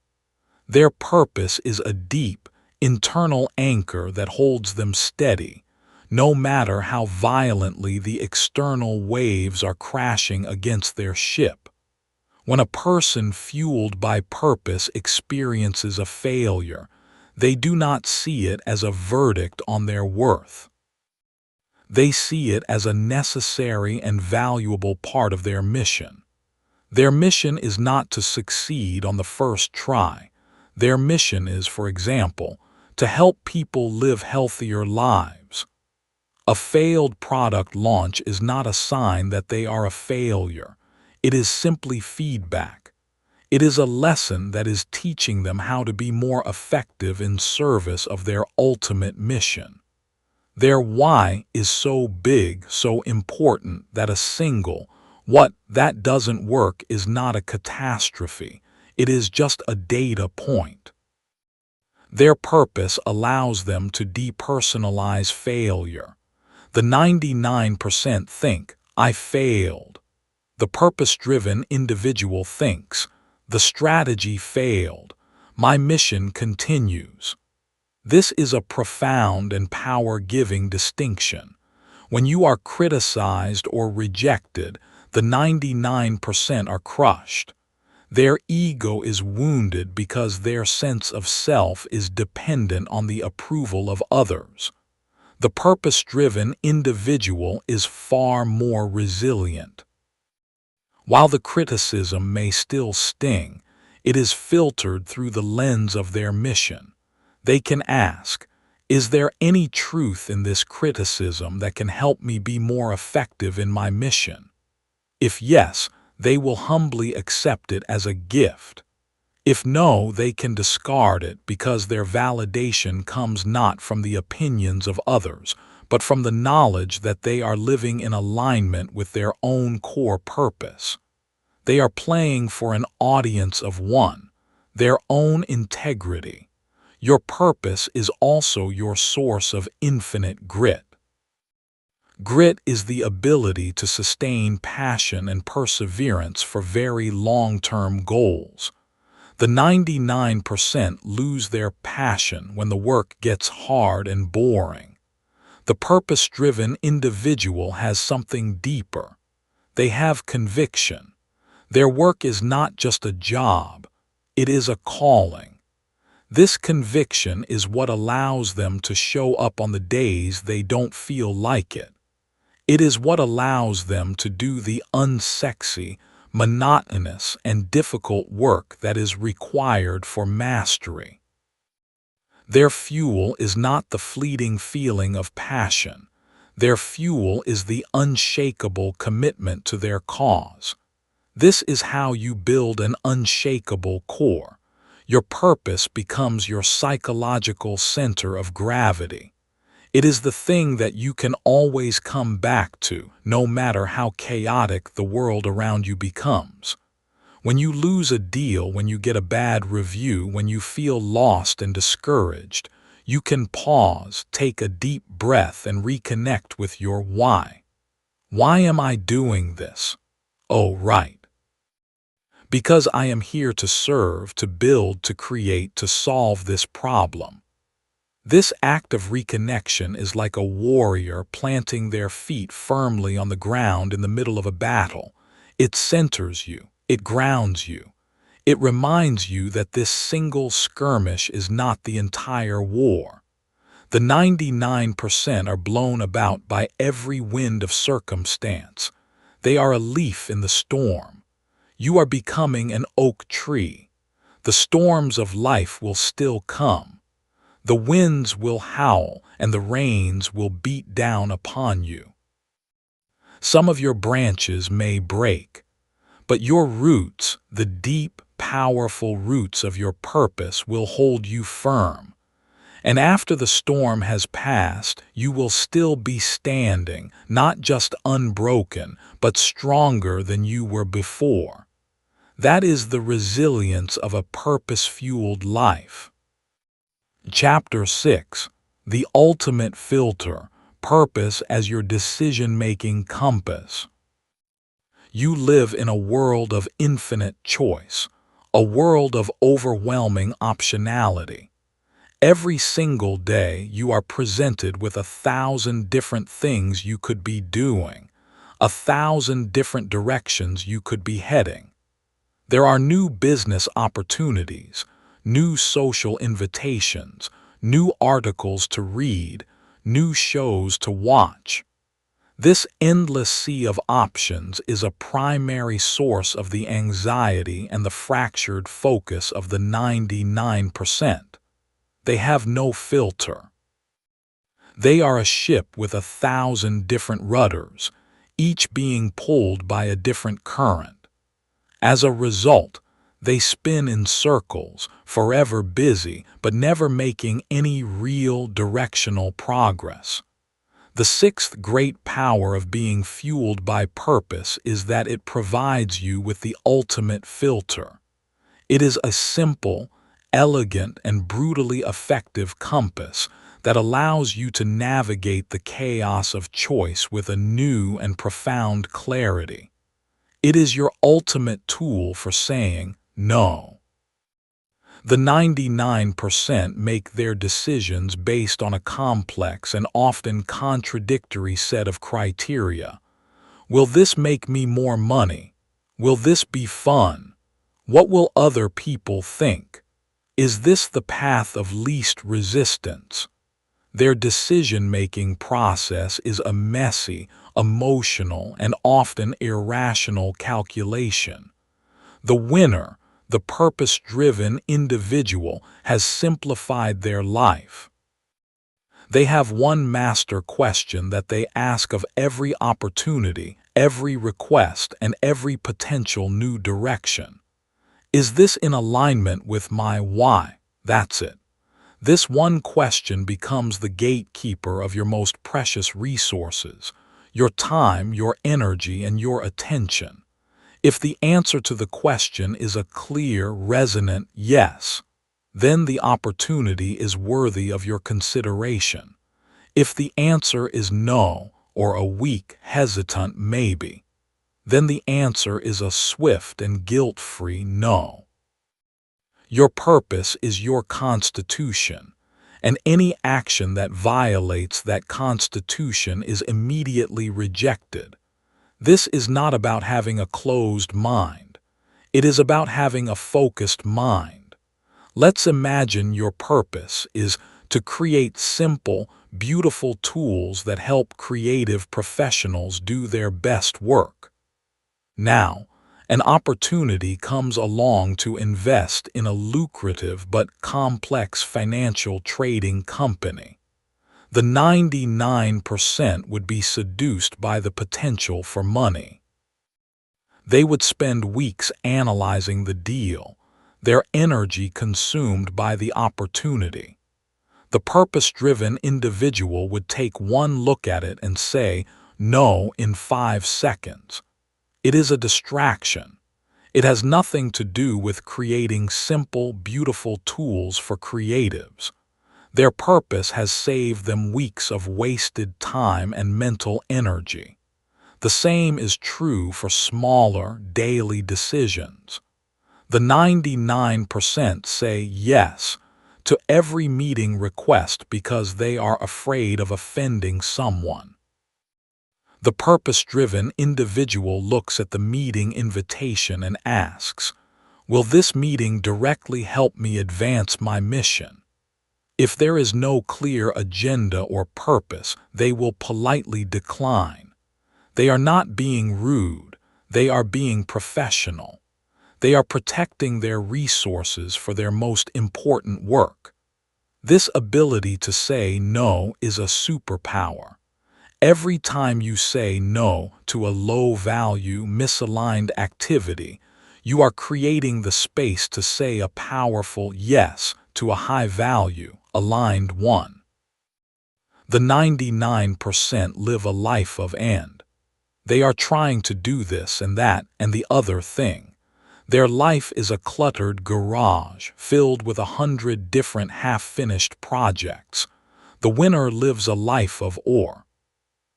Their purpose is a deep, internal anchor that holds them steady, no matter how violently the external waves are crashing against their ship. When a person fueled by purpose experiences a failure, they do not see it as a verdict on their worth. They see it as a necessary and valuable part of their mission. Their mission is not to succeed on the first try. Their mission is, for example, to help people live healthier lives. A failed product launch is not a sign that they are a failure. It is simply feedback. It is a lesson that is teaching them how to be more effective in service of their ultimate mission. Their why is so big, so important, that a single "what, that doesn't work" is not a catastrophe. It is just a data point. Their purpose allows them to depersonalize failure. The 99% think, "I failed." The purpose-driven individual thinks, "The strategy failed. My mission continues." This is a profound and power-giving distinction. When you are criticized or rejected, the 99% are crushed. Their ego is wounded because their sense of self is dependent on the approval of others. The purpose-driven individual is far more resilient. While the criticism may still sting, it is filtered through the lens of their mission. They can ask, "Is there any truth in this criticism that can help me be more effective in my mission?" If yes, they will humbly accept it as a gift. If no, they can discard it because their validation comes not from the opinions of others, but from the knowledge that they are living in alignment with their own core purpose. They are playing for an audience of one, their own integrity. Your purpose is also your source of infinite grit. Grit is the ability to sustain passion and perseverance for very long-term goals. The 99% lose their passion when the work gets hard and boring. The purpose-driven individual has something deeper. They have conviction. Their work is not just a job, it is a calling. This conviction is what allows them to show up on the days they don't feel like it. It is what allows them to do the unsexy, monotonous, and difficult work that is required for mastery. Their fuel is not the fleeting feeling of passion. Their fuel is the unshakable commitment to their cause. This is how you build an unshakable core. Your purpose becomes your psychological center of gravity. It is the thing that you can always come back to, no matter how chaotic the world around you becomes. When you lose a deal, when you get a bad review, when you feel lost and discouraged, you can pause, take a deep breath, and reconnect with your why. Why am I doing this? Oh, right. Because I am here to serve, to build, to create, to solve this problem. This act of reconnection is like a warrior planting their feet firmly on the ground in the middle of a battle. It centers you. It grounds you. It reminds you that this single skirmish is not the entire war. The 99% are blown about by every wind of circumstance. They are a leaf in the storm. You are becoming an oak tree. The storms of life will still come. The winds will howl and the rains will beat down upon you. Some of your branches may break, but your roots, the deep, powerful roots of your purpose, will hold you firm. And after the storm has passed, you will still be standing, not just unbroken, but stronger than you were before. That is the resilience of a purpose-fueled life. Chapter 6. The Ultimate Filter. Purpose as your decision-making compass. You live in a world of infinite choice, a world of overwhelming optionality. Every single day you are presented with 1,000 different things you could be doing, 1,000 different directions you could be heading. There are new business opportunities, new social invitations, new articles to read, new shows to watch. This endless sea of options is a primary source of the anxiety and the fractured focus of the 99%. They have no filter. They are a ship with 1,000 different rudders, each being pulled by a different current. As a result, they spin in circles, forever busy, but never making any real directional progress. The sixth great power of being fueled by purpose is that it provides you with the ultimate filter. It is a simple, elegant, and brutally effective compass that allows you to navigate the chaos of choice with a new and profound clarity. It is your ultimate tool for saying no. The 99% make their decisions based on a complex and often contradictory set of criteria. Will this make me more money? Will this be fun? What will other people think? Is this the path of least resistance? Their decision-making process is a messy, emotional, and often irrational calculation. The winner, the purpose-driven individual, has simplified their life. They have one master question that they ask of every opportunity, every request, and every potential new direction. Is this in alignment with my why? That's it. This one question becomes the gatekeeper of your most precious resources, your time, your energy, and your attention. If the answer to the question is a clear, resonant yes, then the opportunity is worthy of your consideration. If the answer is no, or a weak, hesitant maybe, then the answer is a swift and guilt-free no. Your purpose is your constitution, and any action that violates that constitution is immediately rejected. This is not about having a closed mind. It is about having a focused mind. Let's imagine your purpose is to create simple, beautiful tools that help creative professionals do their best work. Now, an opportunity comes along to invest in a lucrative but complex financial trading company. The 99% would be seduced by the potential for money. They would spend weeks analyzing the deal, their energy consumed by the opportunity. The purpose-driven individual would take one look at it and say no in 5 seconds. It is a distraction. It has nothing to do with creating simple, beautiful tools for creatives. Their purpose has saved them weeks of wasted time and mental energy. The same is true for smaller, daily decisions. The 99% say yes to every meeting request because they are afraid of offending someone. The purpose-driven individual looks at the meeting invitation and asks, "Will this meeting directly help me advance my mission?" If there is no clear agenda or purpose, they will politely decline. They are not being rude, they are being professional. They are protecting their resources for their most important work. This ability to say no is a superpower. Every time you say no to a low-value, misaligned activity, you are creating the space to say a powerful yes to a high-value, aligned one. The 99% live a life of and. They are trying to do this and that and the other thing. Their life is a cluttered garage filled with 100 different half-finished projects. The winner lives a life of or.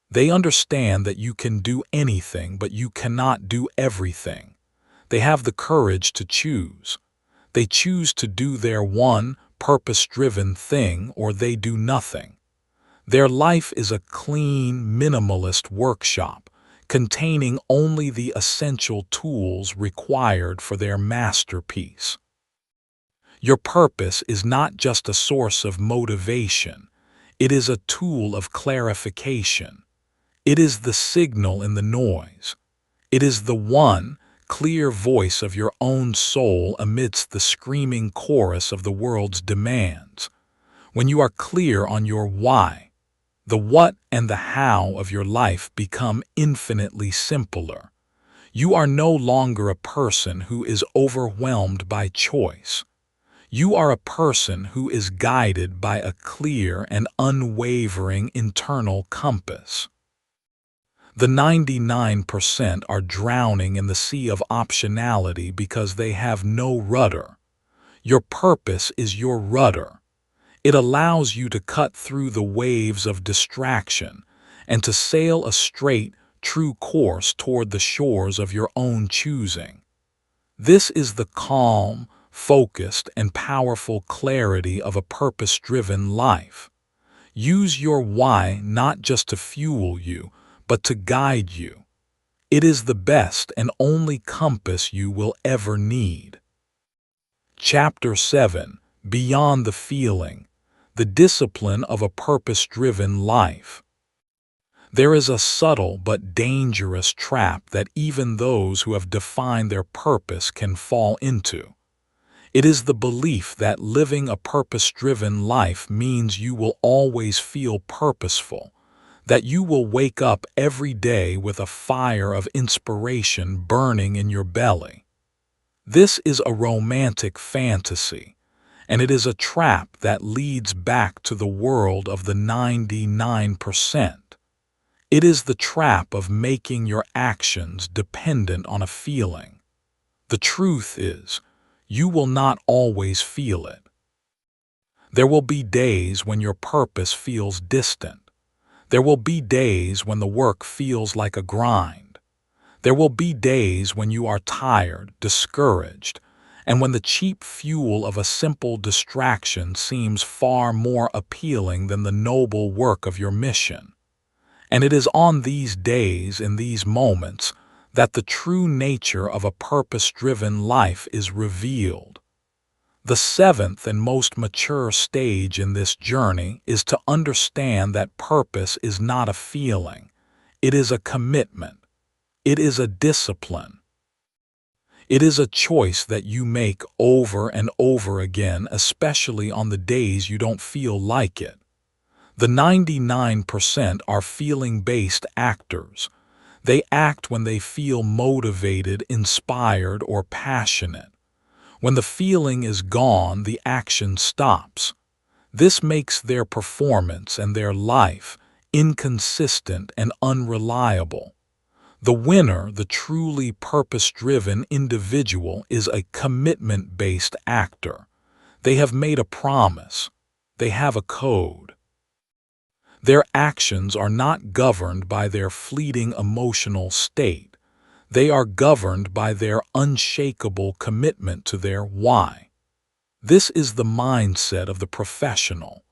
They understand that you can do anything, but you cannot do everything. They have the courage to choose. They choose to do their one purpose-driven thing, or they do nothing. Their life is a clean, minimalist workshop, containing only the essential tools required for their masterpiece. Your purpose is not just a source of motivation. It is a tool of clarification. It is the signal in the noise. It is the one, clear voice of your own soul amidst the screaming chorus of the world's demands. When you are clear on your why, the what and the how of your life become infinitely simpler. You are no longer a person who is overwhelmed by choice. You are a person who is guided by a clear and unwavering internal compass. The 99% are drowning in the sea of optionality because they have no rudder. Your purpose is your rudder. It allows you to cut through the waves of distraction and to sail a straight, true course toward the shores of your own choosing. This is the calm, focused, and powerful clarity of a purpose-driven life. Use your why not just to fuel you, but to guide you. It is the best and only compass you will ever need. Chapter 7: Beyond the Feeling, the Discipline of a Purpose-Driven Life. There is a subtle but dangerous trap that even those who have defined their purpose can fall into. It is the belief that living a purpose-driven life means you will always feel purposeful, that you will wake up every day with a fire of inspiration burning in your belly. This is a romantic fantasy, and it is a trap that leads back to the world of the 99%. It is the trap of making your actions dependent on a feeling. The truth is, you will not always feel it. There will be days when your purpose feels distant. There will be days when the work feels like a grind. There will be days when you are tired, discouraged, and when the cheap fuel of a simple distraction seems far more appealing than the noble work of your mission. And it is on these days, in these moments, that the true nature of a purpose-driven life is revealed. The seventh and most mature stage in this journey is to understand that purpose is not a feeling. It is a commitment. It is a discipline. It is a choice that you make over and over again, especially on the days you don't feel like it. The 99% are feeling-based actors. They act when they feel motivated, inspired, or passionate. When the feeling is gone, the action stops. This makes their performance and their life inconsistent and unreliable. The winner, the truly purpose-driven individual, is a commitment-based actor. They have made a promise. They have a code. Their actions are not governed by their fleeting emotional state. They are governed by their unshakable commitment to their why. This is the mindset of the professional.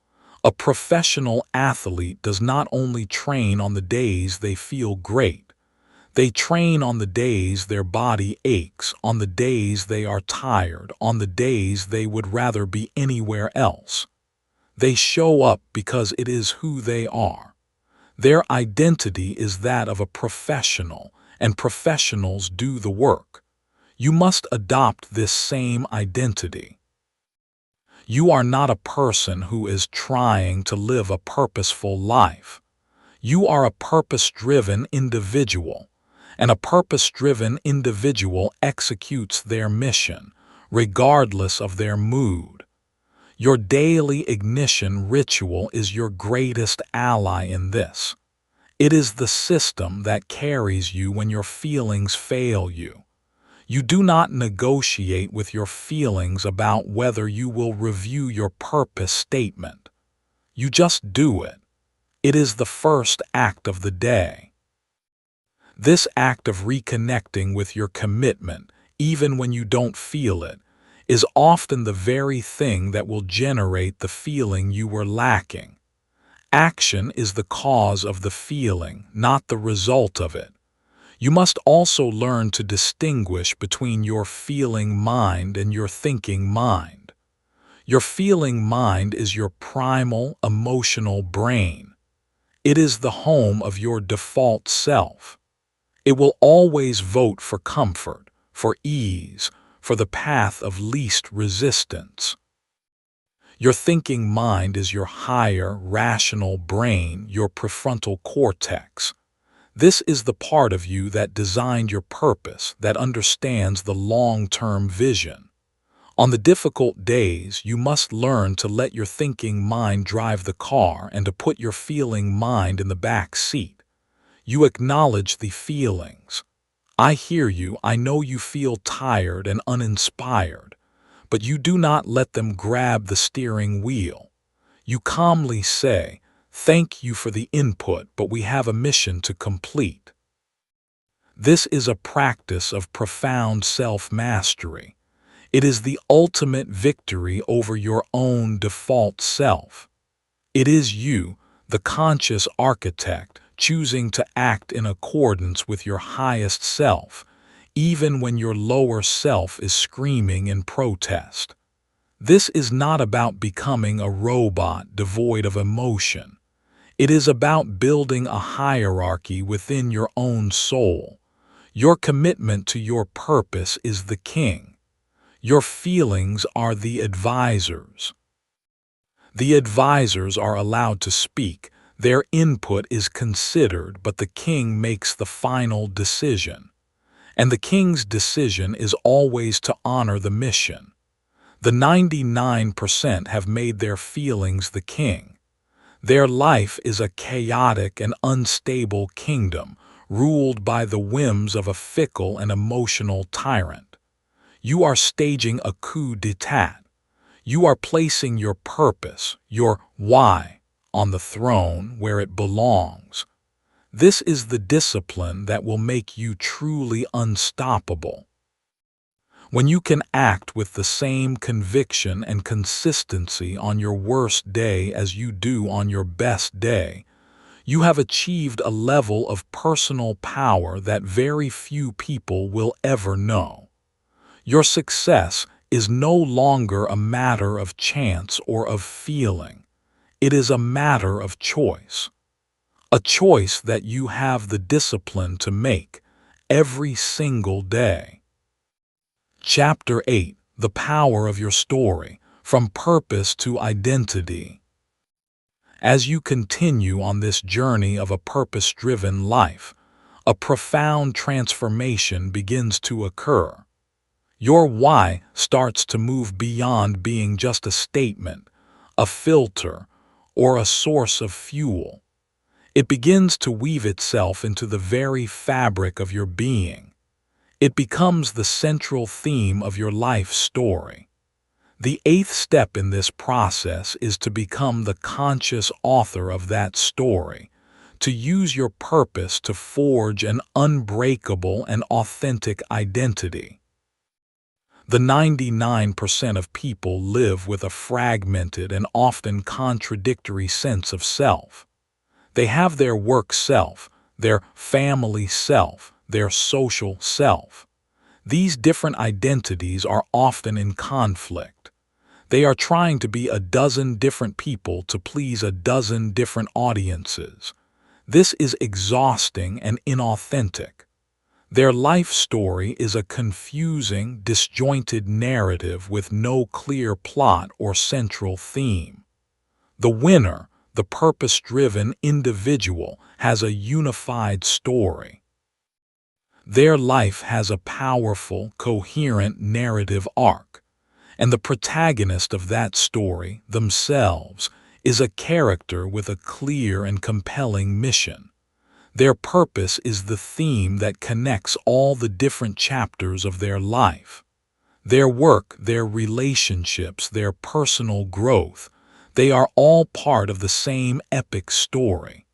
A professional athlete does not only train on the days they feel great. They train on the days their body aches, on the days they are tired, on the days they would rather be anywhere else. They show up because it is who they are. Their identity is that of a professional, and professionals do the work. You must adopt this same identity. You are not a person who is trying to live a purposeful life. You are a purpose-driven individual, and a purpose-driven individual executes their mission, regardless of their mood. Your daily ignition ritual is your greatest ally in this. It is the system that carries you when your feelings fail you. You do not negotiate with your feelings about whether you will review your purpose statement. You just do it. It is the first act of the day. This act of reconnecting with your commitment, even when you don't feel it, is often the very thing that will generate the feeling you were lacking. Action is the cause of the feeling, not the result of it. You must also learn to distinguish between your feeling mind and your thinking mind. Your feeling mind is your primal, emotional brain. It is the home of your default self. It will always vote for comfort, for ease, for the path of least resistance. Your thinking mind is your higher, rational brain, your prefrontal cortex. This is the part of you that designed your purpose, that understands the long-term vision. On the difficult days, you must learn to let your thinking mind drive the car and to put your feeling mind in the back seat. You acknowledge the feelings. I hear you, I know you feel tired and uninspired, but you do not let them grab the steering wheel. You calmly say, "Thank you for the input, but we have a mission to complete." This is a practice of profound self-mastery. It is the ultimate victory over your own default self. It is you, the conscious architect, choosing to act in accordance with your highest self, even when your lower self is screaming in protest. This is not about becoming a robot devoid of emotion. It is about building a hierarchy within your own soul. Your commitment to your purpose is the king. Your feelings are the advisors. The advisors are allowed to speak. Their input is considered, but the king makes the final decision. And the king's decision is always to honor the mission. The 99% have made their feelings the king. Their life is a chaotic and unstable kingdom, ruled by the whims of a fickle and emotional tyrant. You are staging a coup d'etat. You are placing your purpose, your why, on the throne where it belongs. This is the discipline that will make you truly unstoppable. When you can act with the same conviction and consistency on your worst day as you do on your best day, you have achieved a level of personal power that very few people will ever know. Your success is no longer a matter of chance or of feeling. It is a matter of choice. A choice that you have the discipline to make every single day. Chapter 8: The Power of Your Story, From Purpose to Identity. As you continue on this journey of a purpose-driven life, a profound transformation begins to occur. Your why starts to move beyond being just a statement, a filter, or a source of fuel. It begins to weave itself into the very fabric of your being. It becomes the central theme of your life story. The eighth step in this process is to become the conscious author of that story, to use your purpose to forge an unbreakable and authentic identity. The 99% of people live with a fragmented and often contradictory sense of self. They have their work self, their family self, their social self. These different identities are often in conflict. They are trying to be a dozen different people to please a dozen different audiences. This is exhausting and inauthentic. Their life story is a confusing, disjointed narrative with no clear plot or central theme. The winner, the purpose-driven individual, has a unified story. Their life has a powerful, coherent narrative arc, and the protagonist of that story, themselves, is a character with a clear and compelling mission. Their purpose is the theme that connects all the different chapters of their life. Their work, their relationships, their personal growth, they are all part of the same epic story.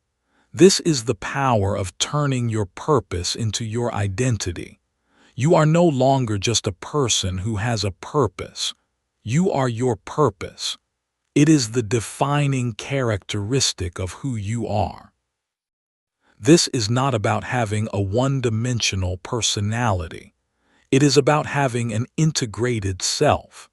This is the power of turning your purpose into your identity. You are no longer just a person who has a purpose. You are your purpose. It is the defining characteristic of who you are. This is not about having a one-dimensional personality. It is about having an integrated self.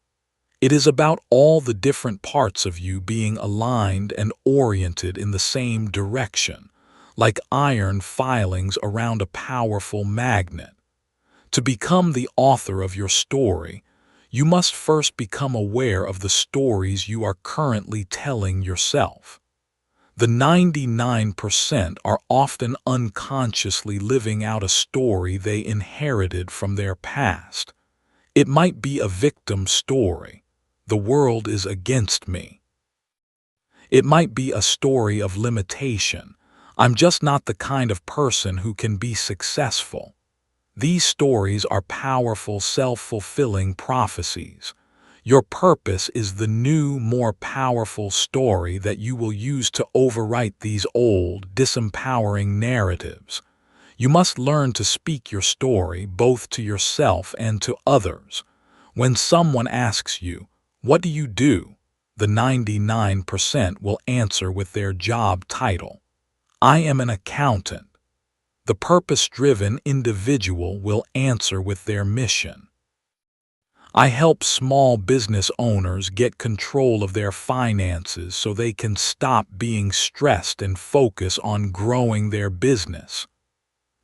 It is about all the different parts of you being aligned and oriented in the same direction, like iron filings around a powerful magnet. To become the author of your story, you must first become aware of the stories you are currently telling yourself. The 99% are often unconsciously living out a story they inherited from their past. It might be a victim story. The world is against me. It might be a story of limitation. I'm just not the kind of person who can be successful. These stories are powerful, self-fulfilling prophecies. Your purpose is the new, more powerful story that you will use to overwrite these old, disempowering narratives. You must learn to speak your story both to yourself and to others. When someone asks you, "What do you do?" the 99% will answer with their job title. "I am an accountant." The purpose-driven individual will answer with their mission. "I help small business owners get control of their finances so they can stop being stressed and focus on growing their business."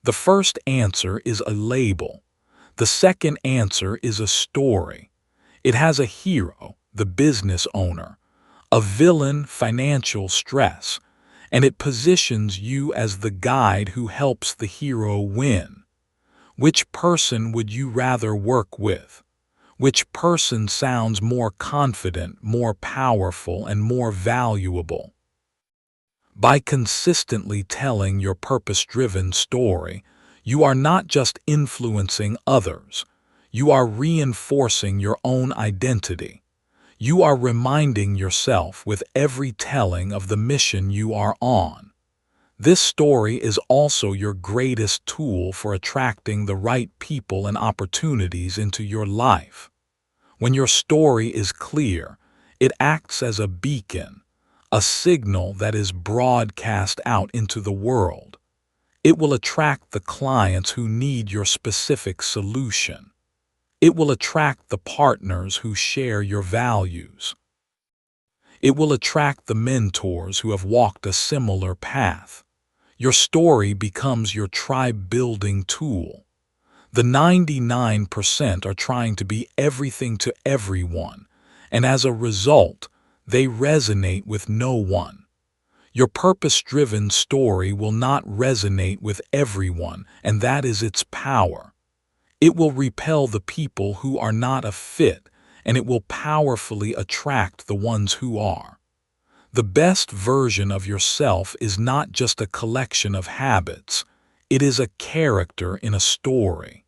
The first answer is a label. The second answer is a story. It has a hero, the business owner, a villain, financial stress, and it positions you as the guide who helps the hero win. Which person would you rather work with? Which person sounds more confident, more powerful, and more valuable? By consistently telling your purpose-driven story, you are not just influencing others, you are reinforcing your own identity. You are reminding yourself with every telling of the mission you are on. This story is also your greatest tool for attracting the right people and opportunities into your life. When your story is clear, it acts as a beacon, a signal that is broadcast out into the world. It will attract the clients who need your specific solution. It will attract the partners who share your values. It will attract the mentors who have walked a similar path. Your story becomes your tribe-building tool. The 99% are trying to be everything to everyone, and as a result, they resonate with no one. Your purpose-driven story will not resonate with everyone, and that is its power. It will repel the people who are not a fit, and it will powerfully attract the ones who are. The best version of yourself is not just a collection of habits, it is a character in a story.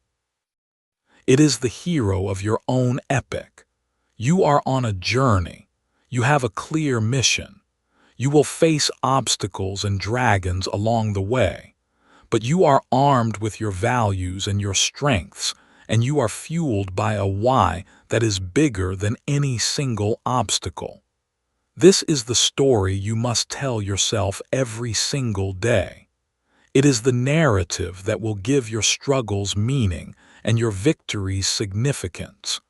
It is the hero of your own epic. You are on a journey. You have a clear mission. You will face obstacles and dragons along the way, but you are armed with your values and your strengths, and you are fueled by a why that is bigger than any single obstacle. This is the story you must tell yourself every single day. It is the narrative that will give your struggles meaning and your victories significance.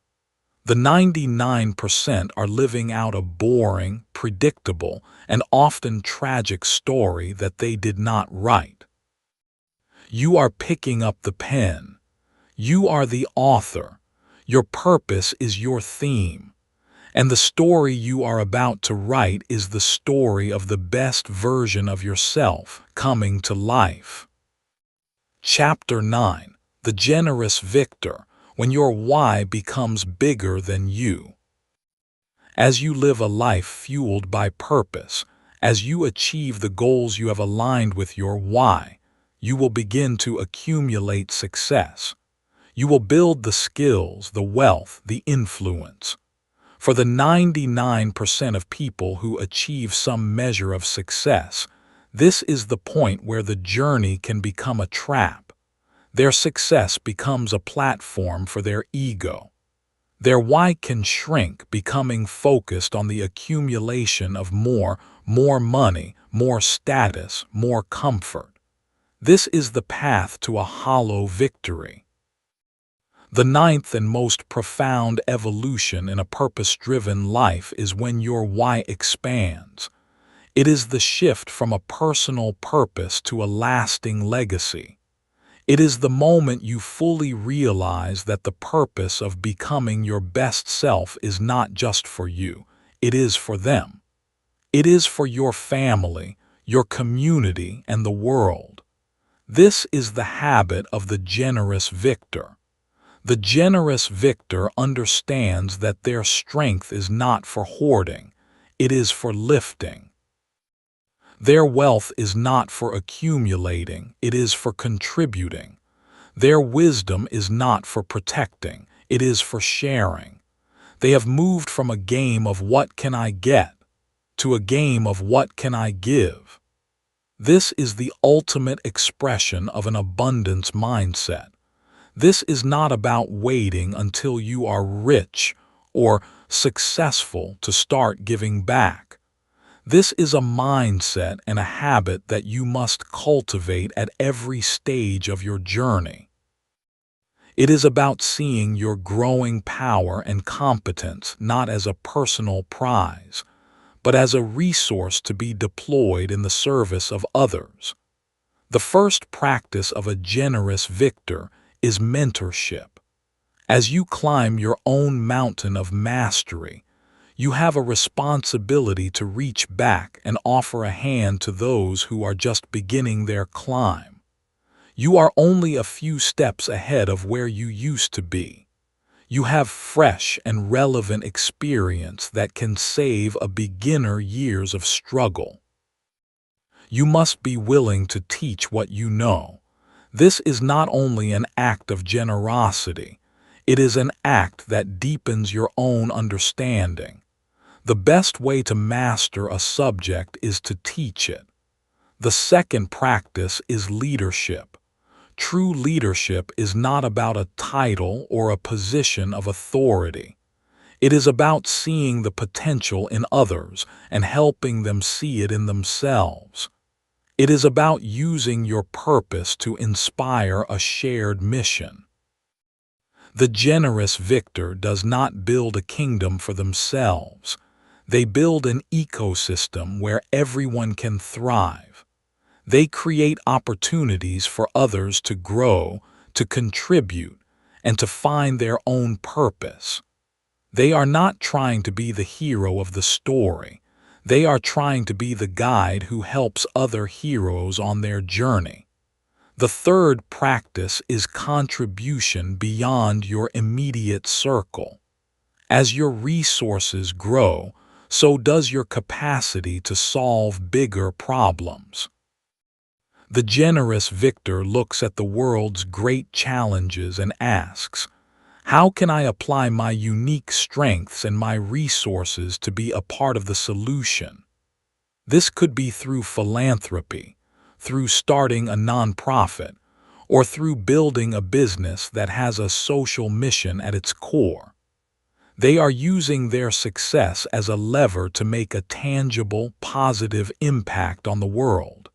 The 99% are living out a boring, predictable, and often tragic story that they did not write. You are picking up the pen. You are the author. Your purpose is your theme. And the story you are about to write is the story of the best version of yourself coming to life. Chapter 9. The Generous Victor, when your why becomes bigger than you. As you live a life fueled by purpose, as you achieve the goals you have aligned with your why, you will begin to accumulate success. You will build the skills, the wealth, the influence. For the 99% of people who achieve some measure of success, this is the point where the journey can become a trap. Their success becomes a platform for their ego. Their why can shrink, becoming focused on the accumulation of more money, more status, more comfort. This is the path to a hollow victory. The ninth and most profound evolution in a purpose-driven life is when your why expands. It is the shift from a personal purpose to a lasting legacy. It is the moment you fully realize that the purpose of becoming your best self is not just for you, it is for them. It is for your family, your community, and the world. This is the habit of the generous victor. The generous victor understands that their strength is not for hoarding, it is for lifting. Their wealth is not for accumulating, it is for contributing. Their wisdom is not for protecting, it is for sharing. They have moved from a game of what can I get to a game of what can I give. This is the ultimate expression of an abundance mindset. This is not about waiting until you are rich or successful to start giving back. This is a mindset and a habit that you must cultivate at every stage of your journey. It is about seeing your growing power and competence not as a personal prize, but as a resource to be deployed in the service of others. The first practice of a generous victor is mentorship. As you climb your own mountain of mastery, you have a responsibility to reach back and offer a hand to those who are just beginning their climb. You are only a few steps ahead of where you used to be. You have fresh and relevant experience that can save a beginner years of struggle. You must be willing to teach what you know. This is not only an act of generosity, it is an act that deepens your own understanding. The best way to master a subject is to teach it. The second practice is leadership. True leadership is not about a title or a position of authority. It is about seeing the potential in others and helping them see it in themselves. It is about using your purpose to inspire a shared mission. The generous victor does not build a kingdom for themselves. They build an ecosystem where everyone can thrive. They create opportunities for others to grow, to contribute, and to find their own purpose. They are not trying to be the hero of the story. They are trying to be the guide who helps other heroes on their journey. The third practice is contribution beyond your immediate circle. As your resources grow, so does your capacity to solve bigger problems. The generous victor looks at the world's great challenges and asks, how can I apply my unique strengths and my resources to be a part of the solution? This could be through philanthropy, through starting a nonprofit, or through building a business that has a social mission at its core. They are using their success as a lever to make a tangible, positive impact on the world.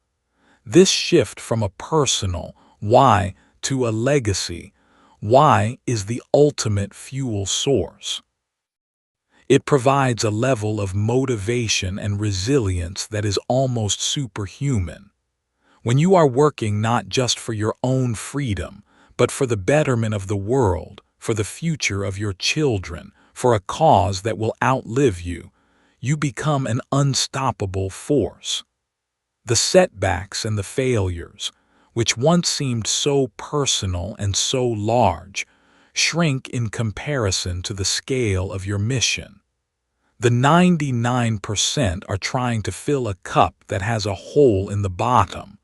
This shift from a personal why to a legacy why is the ultimate fuel source. It provides a level of motivation and resilience that is almost superhuman. When you are working not just for your own freedom, but for the betterment of the world, for the future of your children, for a cause that will outlive you, you become an unstoppable force. The setbacks and the failures, which once seemed so personal and so large, shrink in comparison to the scale of your mission. The 99% are trying to fill a cup that has a hole in the bottom,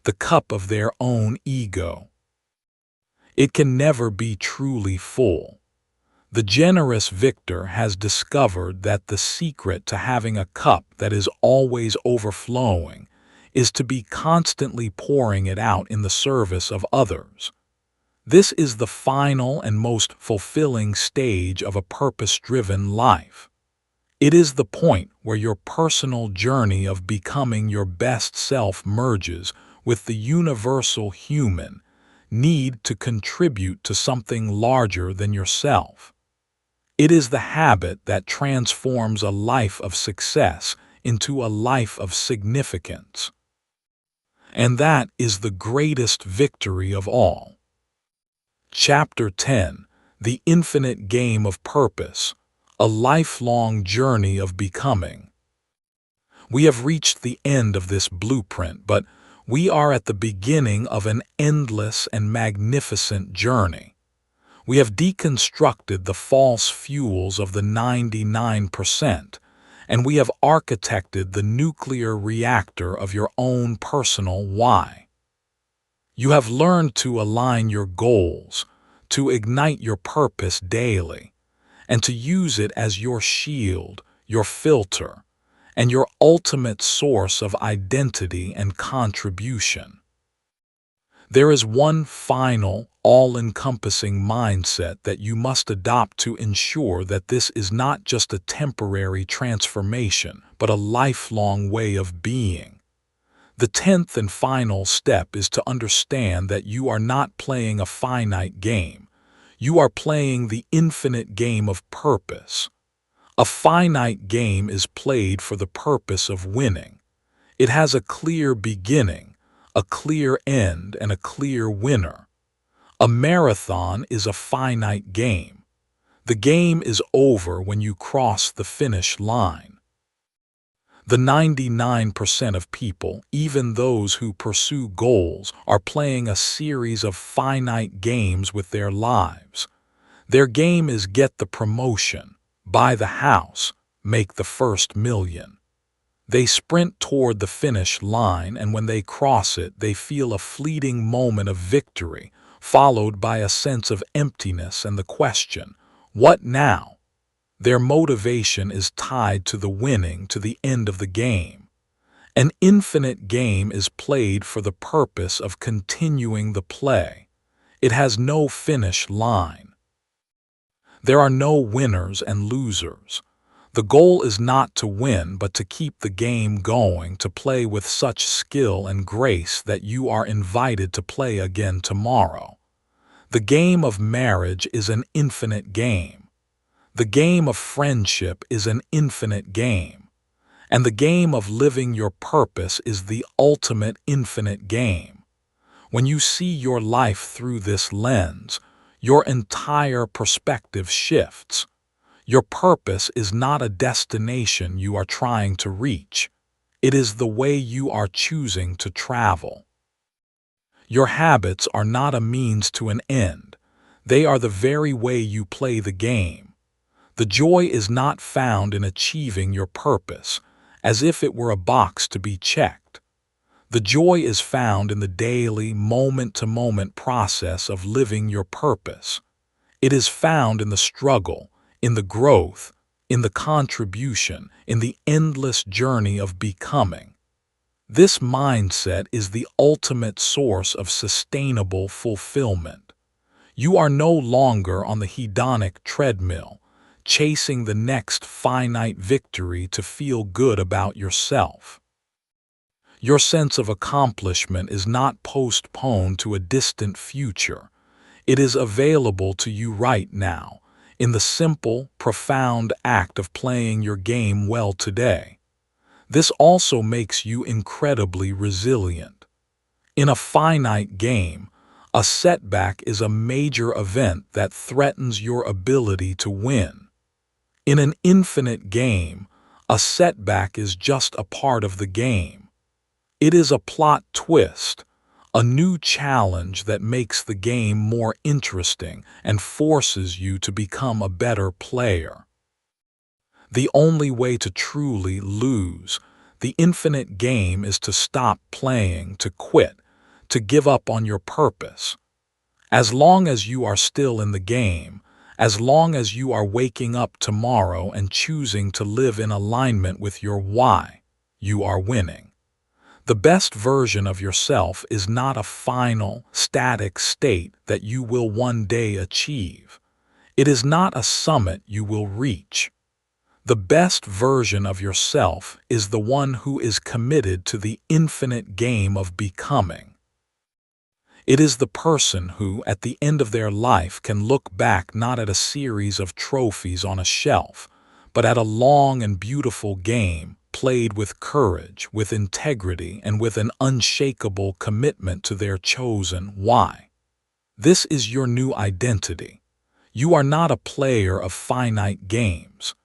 the cup of their own ego. It can never be truly full. The generous victor has discovered that the secret to having a cup that is always overflowing is to be constantly pouring it out in the service of others. This is the final and most fulfilling stage of a purpose-driven life. It is the point where your personal journey of becoming your best self merges with the universal human need to contribute to something larger than yourself. It is the habit that transforms a life of success into a life of significance. And that is the greatest victory of all. Chapter 10: The Infinite Game of Purpose, a Lifelong Journey of Becoming. We have reached the end of this blueprint, but we are at the beginning of an endless and magnificent journey. We have deconstructed the false fuels of the 99%, and we have architected the nuclear reactor of your own personal why. You have learned to align your goals, to ignite your purpose daily, and to use it as your shield, your filter, and your ultimate source of identity and contribution. There is one final, all-encompassing mindset that you must adopt to ensure that this is not just a temporary transformation, but a lifelong way of being. The 10th and final step is to understand that you are not playing a finite game. You are playing the infinite game of purpose. A finite game is played for the purpose of winning. It has a clear beginning, a clear end, and a clear winner. A marathon is a finite game. The game is over when you cross the finish line. The 99% of people, even those who pursue goals, are playing a series of finite games with their lives. Their game is get the promotion, buy the house, make the first million. They sprint toward the finish line, and when they cross it, they feel a fleeting moment of victory, followed by a sense of emptiness and the question, what now? Their motivation is tied to the winning, to the end of the game. An infinite game is played for the purpose of continuing the play. It has no finish line. There are no winners and losers. The goal is not to win, but to keep the game going, to play with such skill and grace that you are invited to play again tomorrow. The game of marriage is an infinite game. The game of friendship is an infinite game. And the game of living your purpose is the ultimate infinite game. When you see your life through this lens, your entire perspective shifts. Your purpose is not a destination you are trying to reach. It is the way you are choosing to travel. Your habits are not a means to an end. They are the very way you play the game. The joy is not found in achieving your purpose, as if it were a box to be checked. The joy is found in the daily, moment-to-moment process of living your purpose. It is found in the struggle, in the growth, in the contribution, in the endless journey of becoming. This mindset is the ultimate source of sustainable fulfillment. You are no longer on the hedonic treadmill, chasing the next finite victory to feel good about yourself. Your sense of accomplishment is not postponed to a distant future. It is available to you right now, in the simple, profound act of playing your game well today. This also makes you incredibly resilient. In a finite game, a setback is a major event that threatens your ability to win. In an infinite game, a setback is just a part of the game. It is a plot twist, a new challenge that makes the game more interesting and forces you to become a better player. The only way to truly lose the infinite game is to stop playing, to quit, to give up on your purpose. As long as you are still in the game, as long as you are waking up tomorrow and choosing to live in alignment with your why, you are winning. The best version of yourself is not a final, static state that you will one day achieve. It is not a summit you will reach. The best version of yourself is the one who is committed to the infinite game of becoming. It is the person who, at the end of their life, can look back not at a series of trophies on a shelf, but at a long and beautiful game played with courage, with integrity, and with an unshakable commitment to their chosen why. This is your new identity. You are not a player of finite games.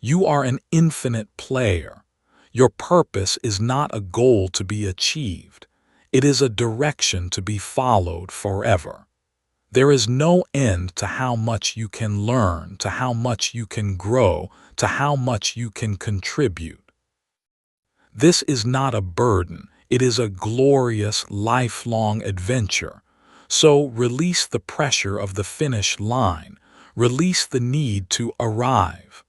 You are an infinite player. Your purpose is not a goal to be achieved. It is a direction to be followed forever. There is no end to how much you can learn, to how much you can grow, to how much you can contribute. This is not a burden. It is a glorious, lifelong adventure. So release the pressure of the finish line. Release the need to arrive.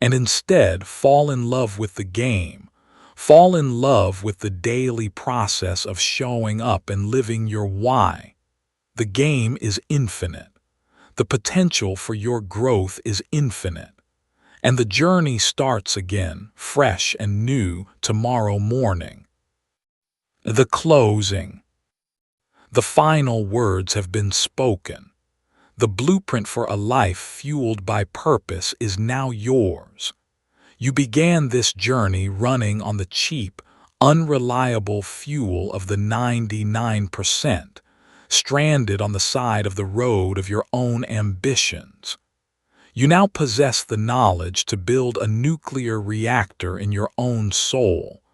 And instead, fall in love with the game. Fall in love with the daily process of showing up and living your why. The game is infinite. The potential for your growth is infinite. And the journey starts again, fresh and new, tomorrow morning. The closing. The final words have been spoken. The blueprint for a life fueled by purpose is now yours. You began this journey running on the cheap, unreliable fuel of the 99%, stranded on the side of the road of your own ambitions. You now possess the knowledge to build a nuclear reactor in your own soul,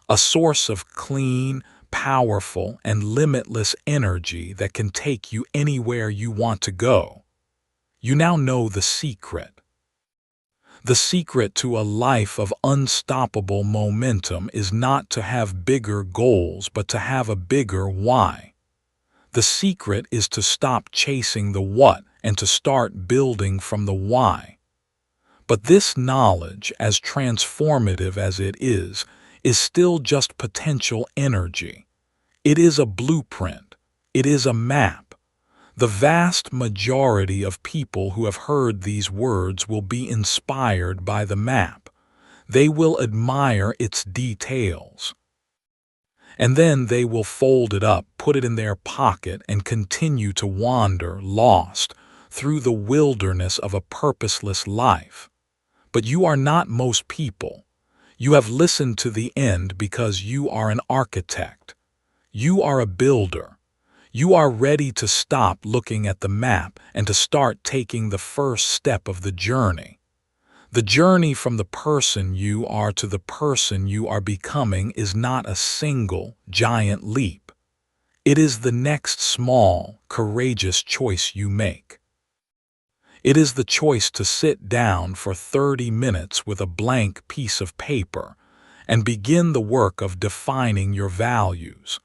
a source of clean, powerful, and limitless energy that can take you anywhere you want to go. You now know the secret. The secret to a life of unstoppable momentum is not to have bigger goals, but to have a bigger why. The secret is to stop chasing the what and to start building from the why. But this knowledge, as transformative as it is still just potential energy. It is a blueprint. It is a map. The vast majority of people who have heard these words will be inspired by the map. They will admire its details. And then they will fold it up, put it in their pocket, and continue to wander, lost, through the wilderness of a purposeless life. But you are not most people. You have listened to the end because you are an architect. You are a builder. You are ready to stop looking at the map and to start taking the first step of the journey. The journey from the person you are to the person you are becoming is not a single, giant leap. It is the next small, courageous choice you make. It is the choice to sit down for 30 minutes with a blank piece of paper and begin the work of defining your values.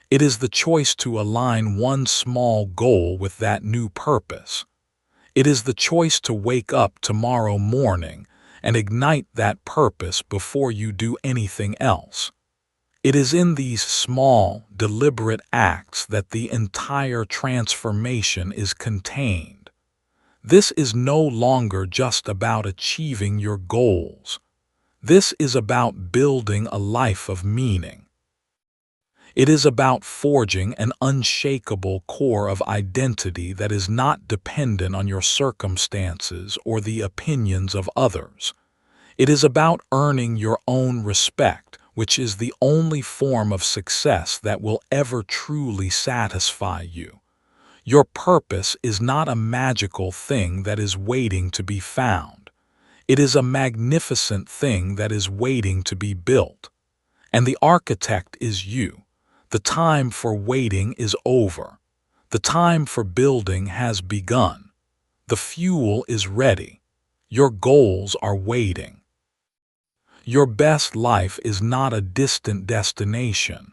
It is the choice to align one small goal with that new purpose. It is the choice to wake up tomorrow morning and ignite that purpose before you do anything else. It is in these small, deliberate acts that the entire transformation is contained. This is no longer just about achieving your goals. This is about building a life of meaning. It is about forging an unshakable core of identity that is not dependent on your circumstances or the opinions of others. It is about earning your own respect, which is the only form of success that will ever truly satisfy you. Your purpose is not a magical thing that is waiting to be found. It is a magnificent thing that is waiting to be built. And the architect is you. The time for waiting is over. The time for building has begun. The fuel is ready. Your goals are waiting. Your best life is not a distant destination.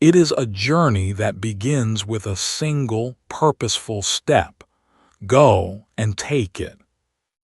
It is a journey that begins with a single, purposeful step. Go and take it.